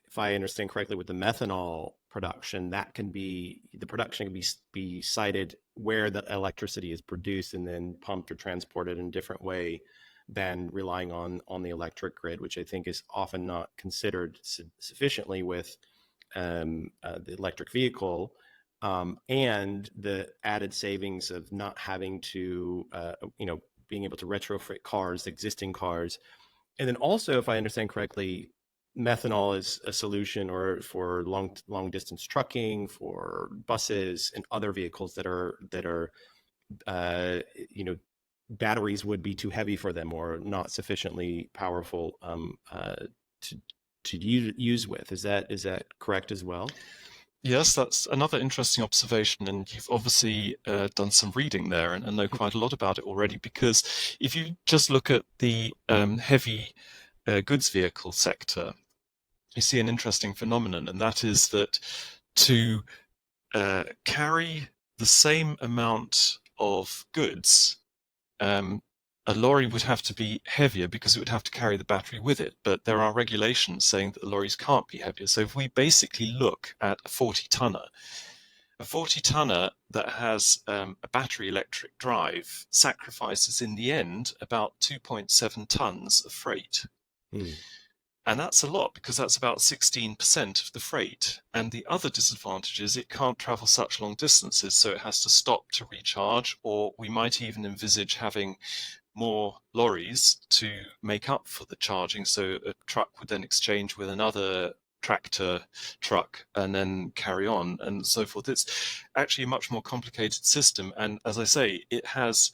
if I understand correctly, with the methanol production, the production can be sited where the electricity is produced and then pumped or transported in a different way than relying on the electric grid, which I think is often not considered sufficiently with the electric vehicle, and the added savings of not having to, being able to retrofit existing cars. And then also, if I understand correctly, methanol is a solution or for long distance trucking, for buses and other vehicles that are uh, you know batteries would be too heavy for them or not sufficiently powerful to use with. Is that correct as well? Yes, that's another interesting observation, and you've obviously done some reading there and know quite a lot about it already. Because if you just look at the heavy goods vehicle sector, you see an interesting phenomenon, and that is that to carry the same amount of goods, a lorry would have to be heavier because it would have to carry the battery with it. But there are regulations saying that the lorries can't be heavier. So if we basically look at a 40-tonner, a 40-tonner that has a battery electric drive sacrifices in the end about 2.7 tons of freight. And that's a lot, because that's about 16% of the freight. And the other disadvantage is it can't travel such long distances, so it has to stop to recharge, or we might even envisage having more lorries to make up for the charging. So a truck would then exchange with another tractor truck and then carry on and so forth. It's actually a much more complicated system. And as I say, it has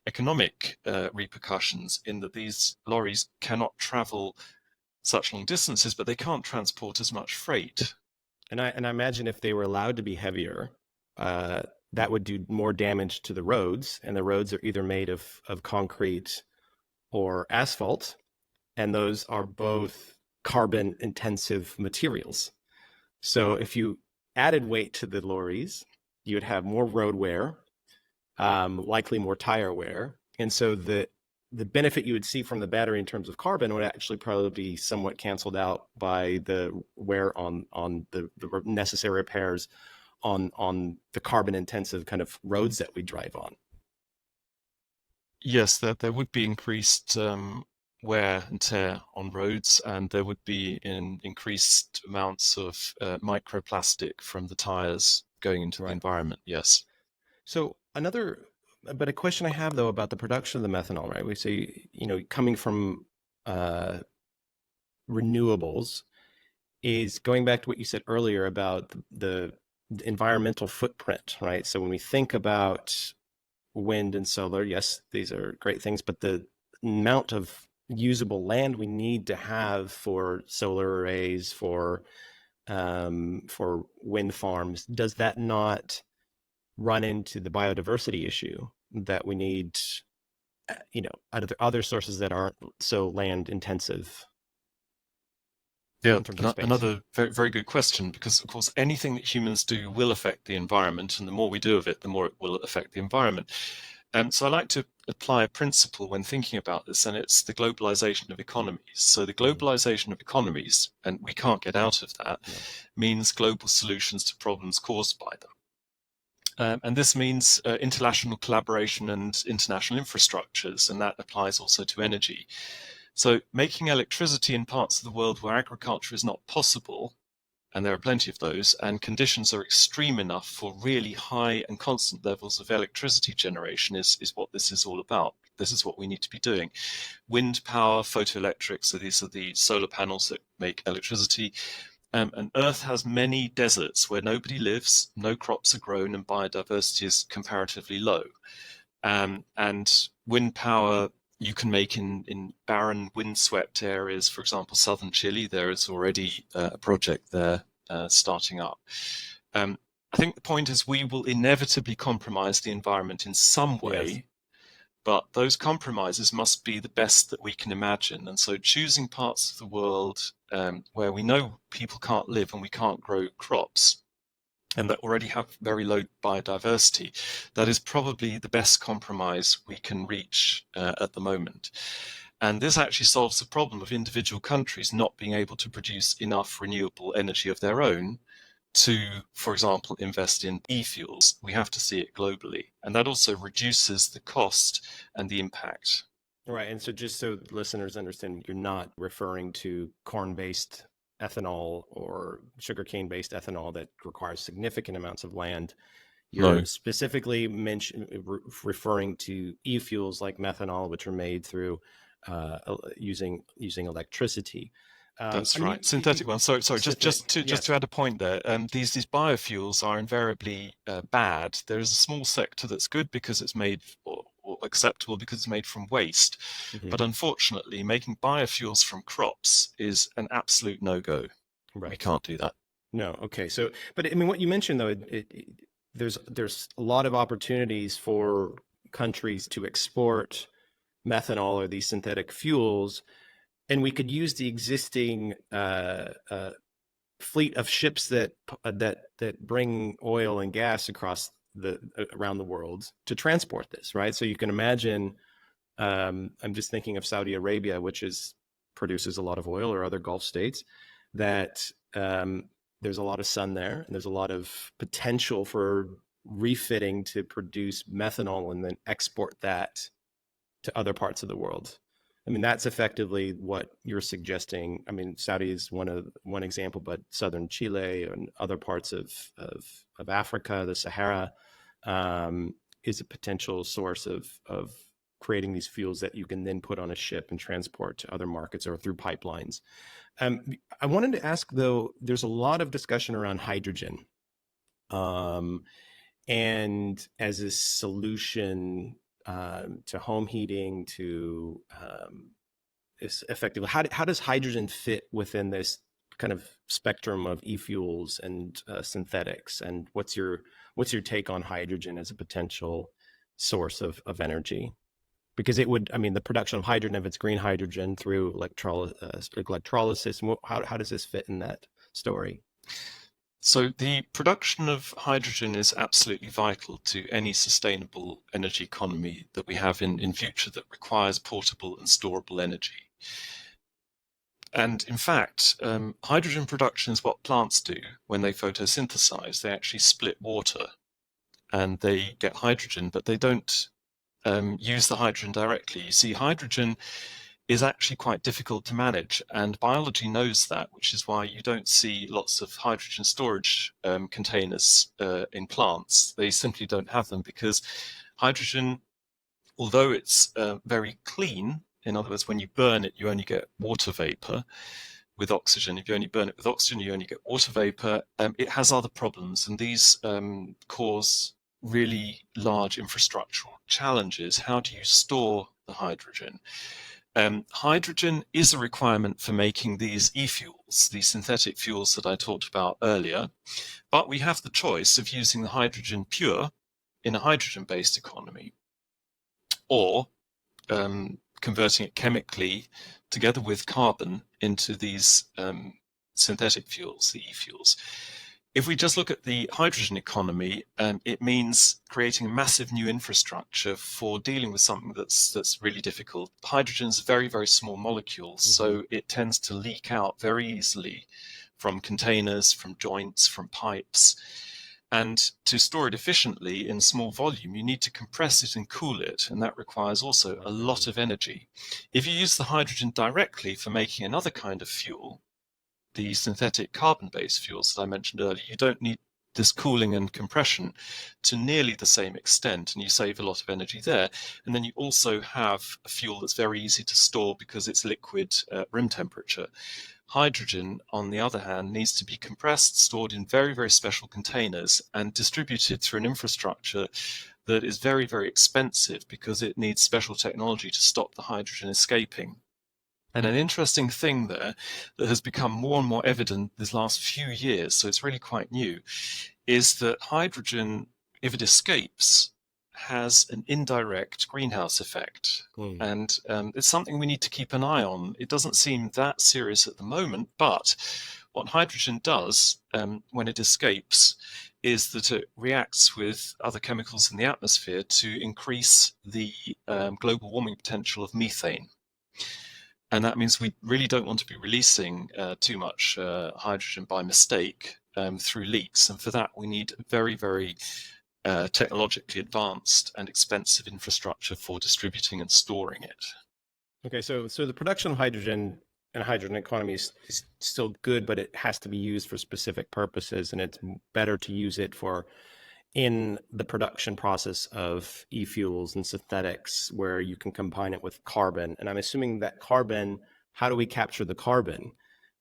economic repercussions in that these lorries cannot travel such long distances, but they can't transport as much freight. And I imagine if they were allowed to be heavier, that would do more damage to the roads, and the roads are either made of concrete or asphalt, and those are both carbon intensive materials. So if you added weight to the lorries, you would have more road wear, likely more tire wear. And so the benefit you would see from the battery in terms of carbon would actually probably be somewhat canceled out by the wear on the necessary repairs on the carbon intensive kind of roads that we drive on. Yes, there would be increased wear and tear on roads, and there would be increased amounts of microplastic from the tires going into the environment. Yes. So but a question I have though about the production of the methanol, right? We say, coming from renewables, is going back to what you said earlier about the environmental footprint, right? So when we think about wind and solar, yes, these are great things, but the amount of usable land we need to have for solar arrays, for wind farms, does that not run into the biodiversity issue that we need, other sources that aren't so land intensive? Yeah, another very, very good question, because of course anything that humans do will affect the environment, and the more we do of it, the more it will affect the environment. So I like to apply a principle when thinking about this, and it's the globalization of economies. So the globalization of economies, and we can't get out of that, means global solutions to problems caused by them. And this means international collaboration and international infrastructures, and that applies also to energy. So making electricity in parts of the world where agriculture is not possible, and there are plenty of those, and conditions are extreme enough for really high and constant levels of electricity generation is what this is all about. This is what we need to be doing. Wind power, photoelectric, so these are the solar panels that make electricity. And Earth has many deserts where nobody lives, no crops are grown, and biodiversity is comparatively low. And wind power you can make in barren, windswept areas. For example, southern Chile, there is already a project there starting up. I think the point is we will inevitably compromise the environment in some way But those compromises must be the best that we can imagine. And so choosing parts of the world where we know people can't live and we can't grow crops, and that already have very low biodiversity, that is probably the best compromise we can reach at the moment. And this actually solves the problem of individual countries not being able to produce enough renewable energy of their own to, for example, invest in e-fuels. We have to see it globally. And that also reduces the cost and the impact. Right. And so just so listeners understand, you're not referring to corn-based ethanol or sugarcane-based ethanol that requires significant amounts of land. You're No, specifically referring to e-fuels like methanol, which are made through using electricity. that's I mean, right. Synthetic ones. Sorry. Just yes. to add a point there. These biofuels are invariably bad. There is a small sector that's good because it's made, or acceptable because it's made from waste. But Mhm. unfortunately, making biofuels from crops is an absolute no-go. We Right. can't do that. No. Okay. So, but I mean, what you mentioned though, there's a lot of opportunities for countries to export methanol or these synthetic fuels, and we could use the existing fleet of ships that bring oil and gas across the around the world to transport this, right? So you can imagine. I'm just thinking of Saudi Arabia, which is produces a lot of oil, or other Gulf states, that there's a lot of sun there, and there's a lot of potential for refitting to produce methanol and then export that to other parts of the world. I mean, that's effectively what you're suggesting. I mean, Saudi is one example, but southern Chile and other parts of Africa, the Sahara, is a potential source of creating these fuels that you can then put on a ship and transport to other markets or through pipelines. I wanted to ask though, there's a lot of discussion around hydrogen, um, and as a solution to home heating, to is effectively how does hydrogen fit within this kind of spectrum of e-fuels and synthetics, and what's your take on hydrogen as a potential source of energy? Because it would, I mean, the production of hydrogen, if it's green hydrogen through electrolysis, how does this fit in that story? So the production of hydrogen is absolutely vital to any sustainable energy economy that we have in future that requires portable and storable energy. And in fact, hydrogen production is what plants do when they photosynthesize. They actually split water and they get hydrogen, but they don't use the hydrogen directly. You see, hydrogen is actually quite difficult to manage, and biology knows that, which is why you don't see lots of hydrogen storage containers in plants. They simply don't have them because hydrogen, although it's very clean, in other words, when you burn it, you only get water vapor with oxygen. If you only burn it with oxygen, you only get water vapor. It has other problems, and these cause really large infrastructural challenges. How do you store the hydrogen? Hydrogen is a requirement for making these e-fuels, these synthetic fuels that I talked about earlier, but we have the choice of using the hydrogen pure in a hydrogen-based economy, or converting it chemically together with carbon into these synthetic fuels, the e-fuels. If we just look at the hydrogen economy, it means creating a massive new infrastructure for dealing with something that's really difficult. Hydrogen's a very, very small molecule, so it tends to leak out very easily from containers, from joints, from pipes. And to store it efficiently in small volume, you need to compress it and cool it, and that requires also a lot of energy. If you use the hydrogen directly for making another kind of fuel, the synthetic carbon-based fuels that I mentioned earlier, you don't need this cooling and compression to nearly the same extent, and you save a lot of energy there. And then you also have a fuel that's very easy to store because it's liquid at room temperature. Hydrogen, on the other hand, needs to be compressed, stored in very, very special containers, and distributed through an infrastructure that is very, very expensive because it needs special technology to stop the hydrogen escaping. And an interesting thing there that has become more and more evident this last few years, so it's really quite new, is that hydrogen, if it escapes, has an indirect greenhouse effect. Mm. And it's something we need to keep an eye on. It doesn't seem that serious at the moment, but what hydrogen does when it escapes is that it reacts with other chemicals in the atmosphere to increase the global warming potential of methane. And that means we really don't want to be releasing too much hydrogen by mistake through leaks. And for that, we need very, very technologically advanced and expensive infrastructure for distributing and storing it. Okay, so the production of hydrogen and hydrogen economy is still good, but it has to be used for specific purposes, and it's better to use it for in the production process of e-fuels and synthetics, where you can combine it with carbon. And I'm assuming that carbon, how do we capture the carbon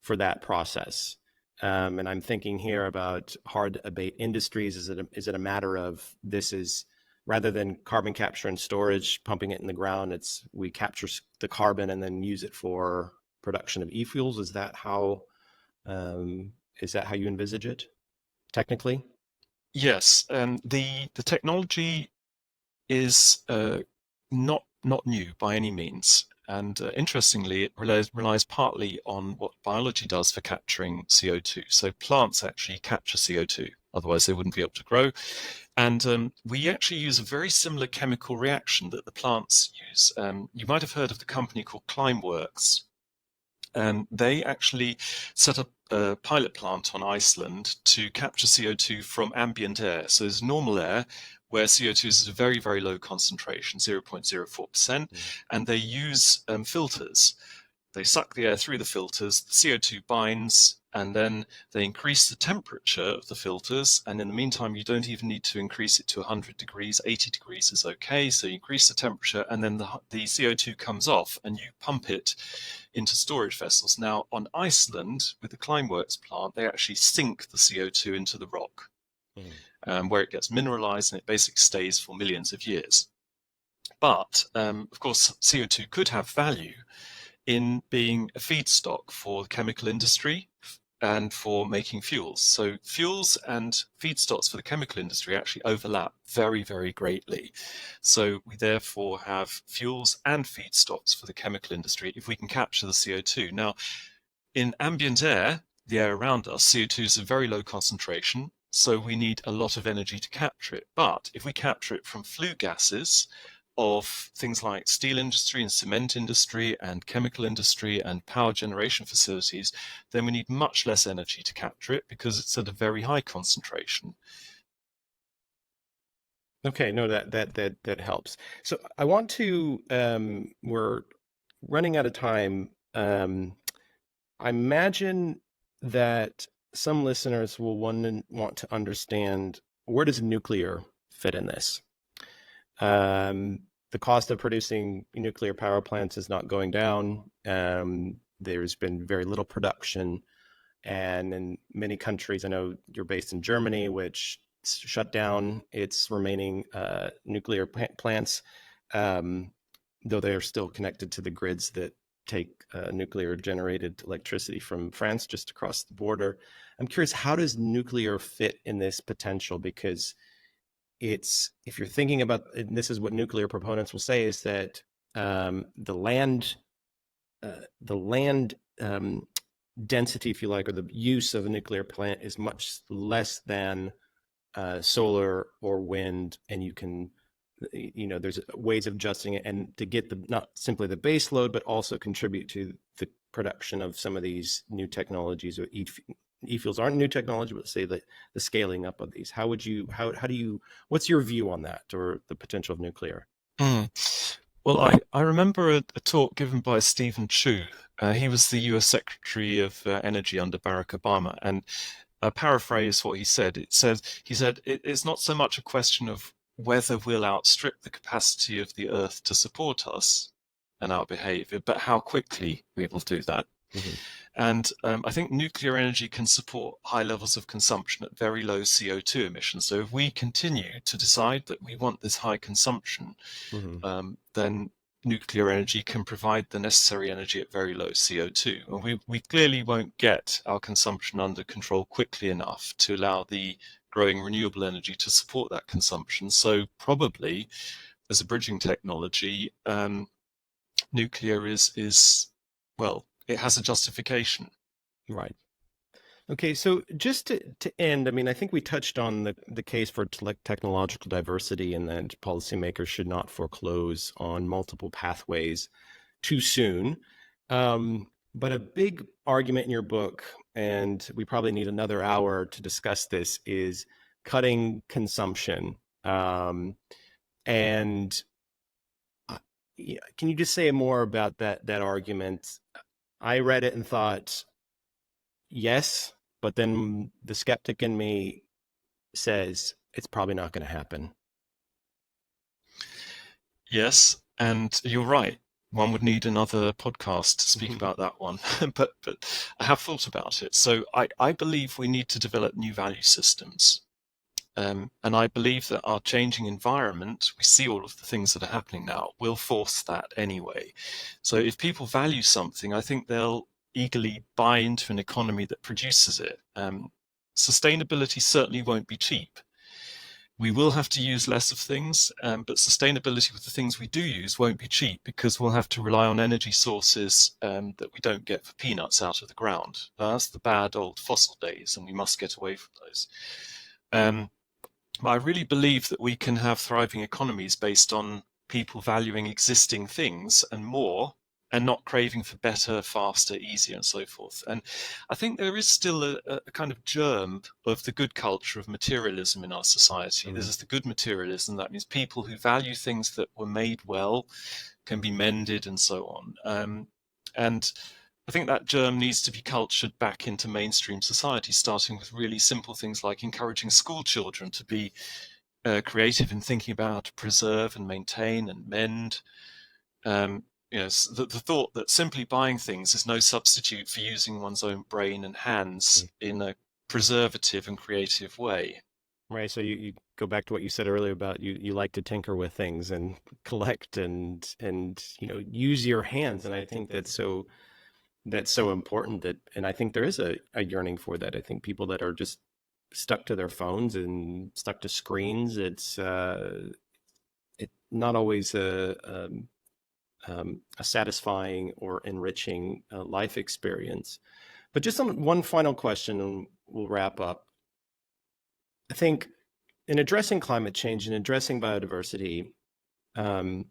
for that process? And I'm thinking here about hard to abate industries. Is it a matter of this is rather than carbon capture and storage, pumping it in the ground, it's we capture the carbon and then use it for production of e-fuels? Is that how you envisage it technically? Yes, the technology is not new by any means. And interestingly, it relies partly on what biology does for capturing CO2. So plants actually capture CO2, otherwise they wouldn't be able to grow. And we actually use a very similar chemical reaction that the plants use. You might have heard of the company called Climeworks. They actually set up a pilot plant on Iceland to capture CO2 from ambient air. So there's normal air where CO2 is at a very, very low concentration, 0.04%, and they use filters. They suck the air through the filters, the CO2 binds, and then they increase the temperature of the filters. And in the meantime, you don't even need to increase it to 100 degrees, 80 degrees is okay. So you increase the temperature, and then the CO2 comes off, and you pump it into storage vessels. Now, on Iceland, with the Climeworks plant, they actually sink the CO2 into the rock, where it gets mineralized, and it basically stays for millions of years. But, of course, CO2 could have value in being a feedstock for the chemical industry and for making fuels. So fuels and feedstocks for the chemical industry actually overlap very, very greatly. So we therefore have fuels and feedstocks for the chemical industry if we can capture the CO2. Now, in ambient air, the air around us, CO2 is a very low concentration, so we need a lot of energy to capture it. But if we capture it from flue gases of things like steel industry and cement industry and chemical industry and power generation facilities, then we need much less energy to capture it because it's at a very high concentration. Okay, no, that helps. So I want to we're running out of time. I imagine that some listeners will want to understand, where does nuclear fit in this? The cost of producing nuclear power plants is not going down. There's been very little production. And in many countries, I know you're based in Germany, which shut down its remaining nuclear plants, though they are still connected to the grids that take nuclear generated electricity from France just across the border. I'm curious, how does nuclear fit in this potential? Because it's, if you're thinking about, and this is what nuclear proponents will say, is that the land density, if you like, or the use of a nuclear plant is much less than solar or wind, and you can, there's ways of adjusting it and to get the not simply the base load, but also contribute to the production of some of these new technologies. Or e-fuels aren't new technology, but say that the scaling up of these. How do you, what's your view on that, or the potential of nuclear? Well, I remember a talk given by Stephen Chu. He was the US Secretary of Energy under Barack Obama, and paraphrase what he said. He said it's not so much a question of whether we'll outstrip the capacity of the Earth to support us and our behavior, but how quickly we will do that. Mm-hmm. And I think nuclear energy can support high levels of consumption at very low CO2 emissions. So if we continue to decide that we want this high consumption, then nuclear energy can provide the necessary energy at very low CO2. And we clearly won't get our consumption under control quickly enough to allow the growing renewable energy to support that consumption. So probably as a bridging technology, nuclear is well, it has a justification. Right. Okay, so just to end, I mean, I think we touched on the case for technological diversity and that policymakers should not foreclose on multiple pathways too soon. But a big argument in your book, and we probably need another hour to discuss this, is cutting consumption. And can you just say more about that argument? I read it and thought, yes, but then the skeptic in me says it's probably not going to happen. Yes, and you're right. One would need another podcast to speak about that one, but I have thought about it. So I believe we need to develop new value systems. And I believe that our changing environment, we see all of the things that are happening now, will force that anyway. So if people value something, I think they'll eagerly buy into an economy that produces it. Sustainability certainly won't be cheap. We will have to use less of things, but sustainability with the things we do use won't be cheap because we'll have to rely on energy sources that we don't get for peanuts out of the ground. That's the bad old fossil days, and we must get away from those. I really believe that we can have thriving economies based on people valuing existing things and more, and not craving for better, faster, easier, and so forth. And I think there is still a kind of germ of the good culture of materialism in our society. This is the good materialism. That means people who value things that were made well, can be mended, and so on. And I think that germ needs to be cultured back into mainstream society, starting with really simple things like encouraging school children to be creative in thinking about how to preserve and maintain and mend. The thought that simply buying things is no substitute for using one's own brain and hands in a preservative and creative way. Right. So you go back to what you said earlier about you like to tinker with things and collect and use your hands. And I think that's so important, and I think there is a yearning for that. I think people that are just stuck to their phones and stuck to screens, it's not always a satisfying or enriching life experience. But just one final question, and we'll wrap up. I think in addressing climate change and addressing biodiversity, and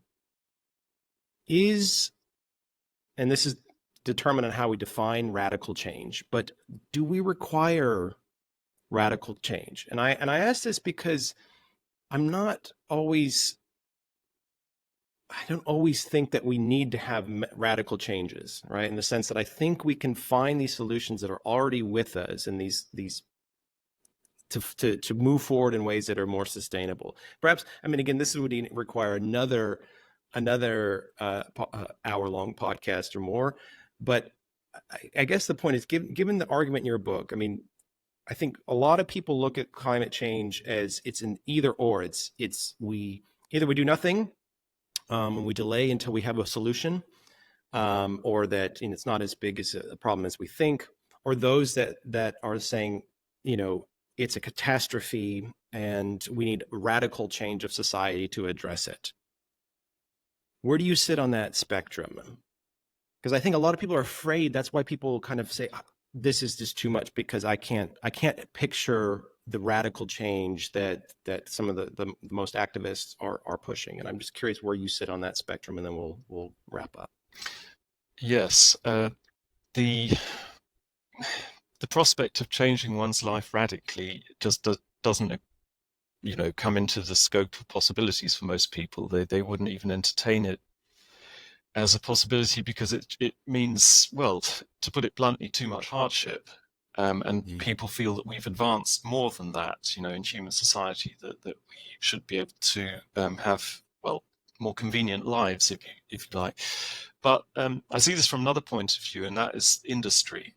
this is determined on how we define radical change, but do we require radical change? And I ask this because I'm not always I don't always think that we need to have radical changes, right? In the sense that I think we can find these solutions that are already with us, and these to move forward in ways that are more sustainable. Perhaps, I mean, again, this would require another hour-long podcast or more. But I guess the point is, given the argument in your book, I mean, I think a lot of people look at climate change as it's an either or. It's either we do nothing, and we delay until we have a solution, or that it's not as big as a problem as we think, or those that are saying, it's a catastrophe and we need radical change of society to address it. Where do you sit on that spectrum? Because I think a lot of people are afraid. That's why people kind of say, this is just too much, because I can't picture the radical change that some of the most activists are pushing. And I'm just curious where you sit on that spectrum, and then we'll wrap up. Yes, the prospect of changing one's life radically just doesn't come into the scope of possibilities for most people. They wouldn't even entertain it as a possibility, because it means, well, to put it bluntly, too much hardship. And people feel that we've advanced more than that, in human society, that we should be able to have, well, more convenient lives, if you like. But I see this from another point of view, and that is industry.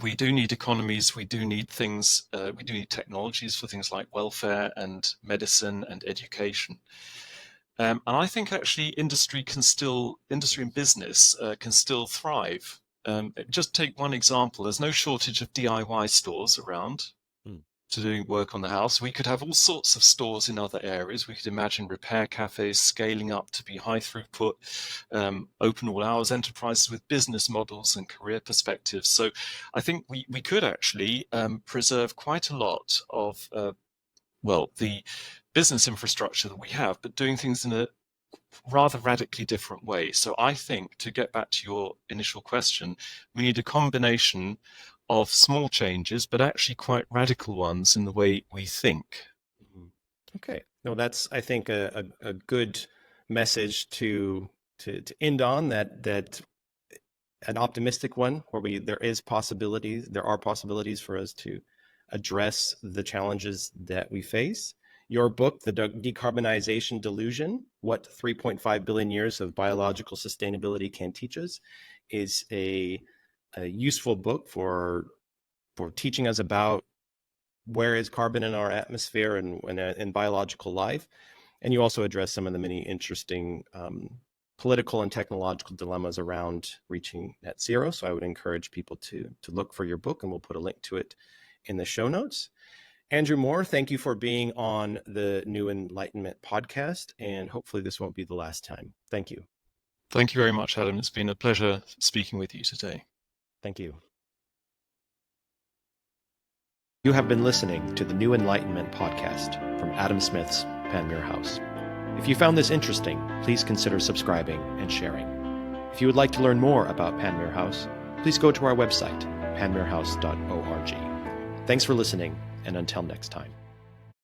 We do need economies, we do need things, we do need technologies for things like welfare and medicine and education. And I think actually industry and business can still thrive. Just take one example. There's no shortage of DIY stores around. to doing work on the house. We could have all sorts of stores in other areas. We could imagine repair cafes scaling up to be high throughput, open all hours enterprises with business models and career perspectives. So I think we could actually preserve quite a lot of, the business infrastructure that we have, but doing things in a rather radically different way. So I think, to get back to your initial question, we need a combination of small changes, but actually quite radical ones in the way we think. Okay. No, that's, I think, a good message to end on, that an optimistic one, where there are possibilities for us to address the challenges that we face. Your book, The Decarbonization Delusion: What 3.5 Billion Years of Biological Sustainability Can Teach Us, is a useful book for teaching us about where is carbon in our atmosphere and in biological life. And you also address some of the many interesting political and technological dilemmas around reaching net zero. So I would encourage people to look for your book, and we'll put a link to it in the show notes. Andrew Moore, thank you for being on the New Enlightenment podcast, and hopefully this won't be the last time. Thank you. Thank you very much, Adam. It's been a pleasure speaking with you today. Thank you. You have been listening to the New Enlightenment podcast from Adam Smith's Panmure House. If you found this interesting, please consider subscribing and sharing. If you would like to learn more about Panmure House, please go to our website, panmurehouse.org. Thanks for listening, and until next time.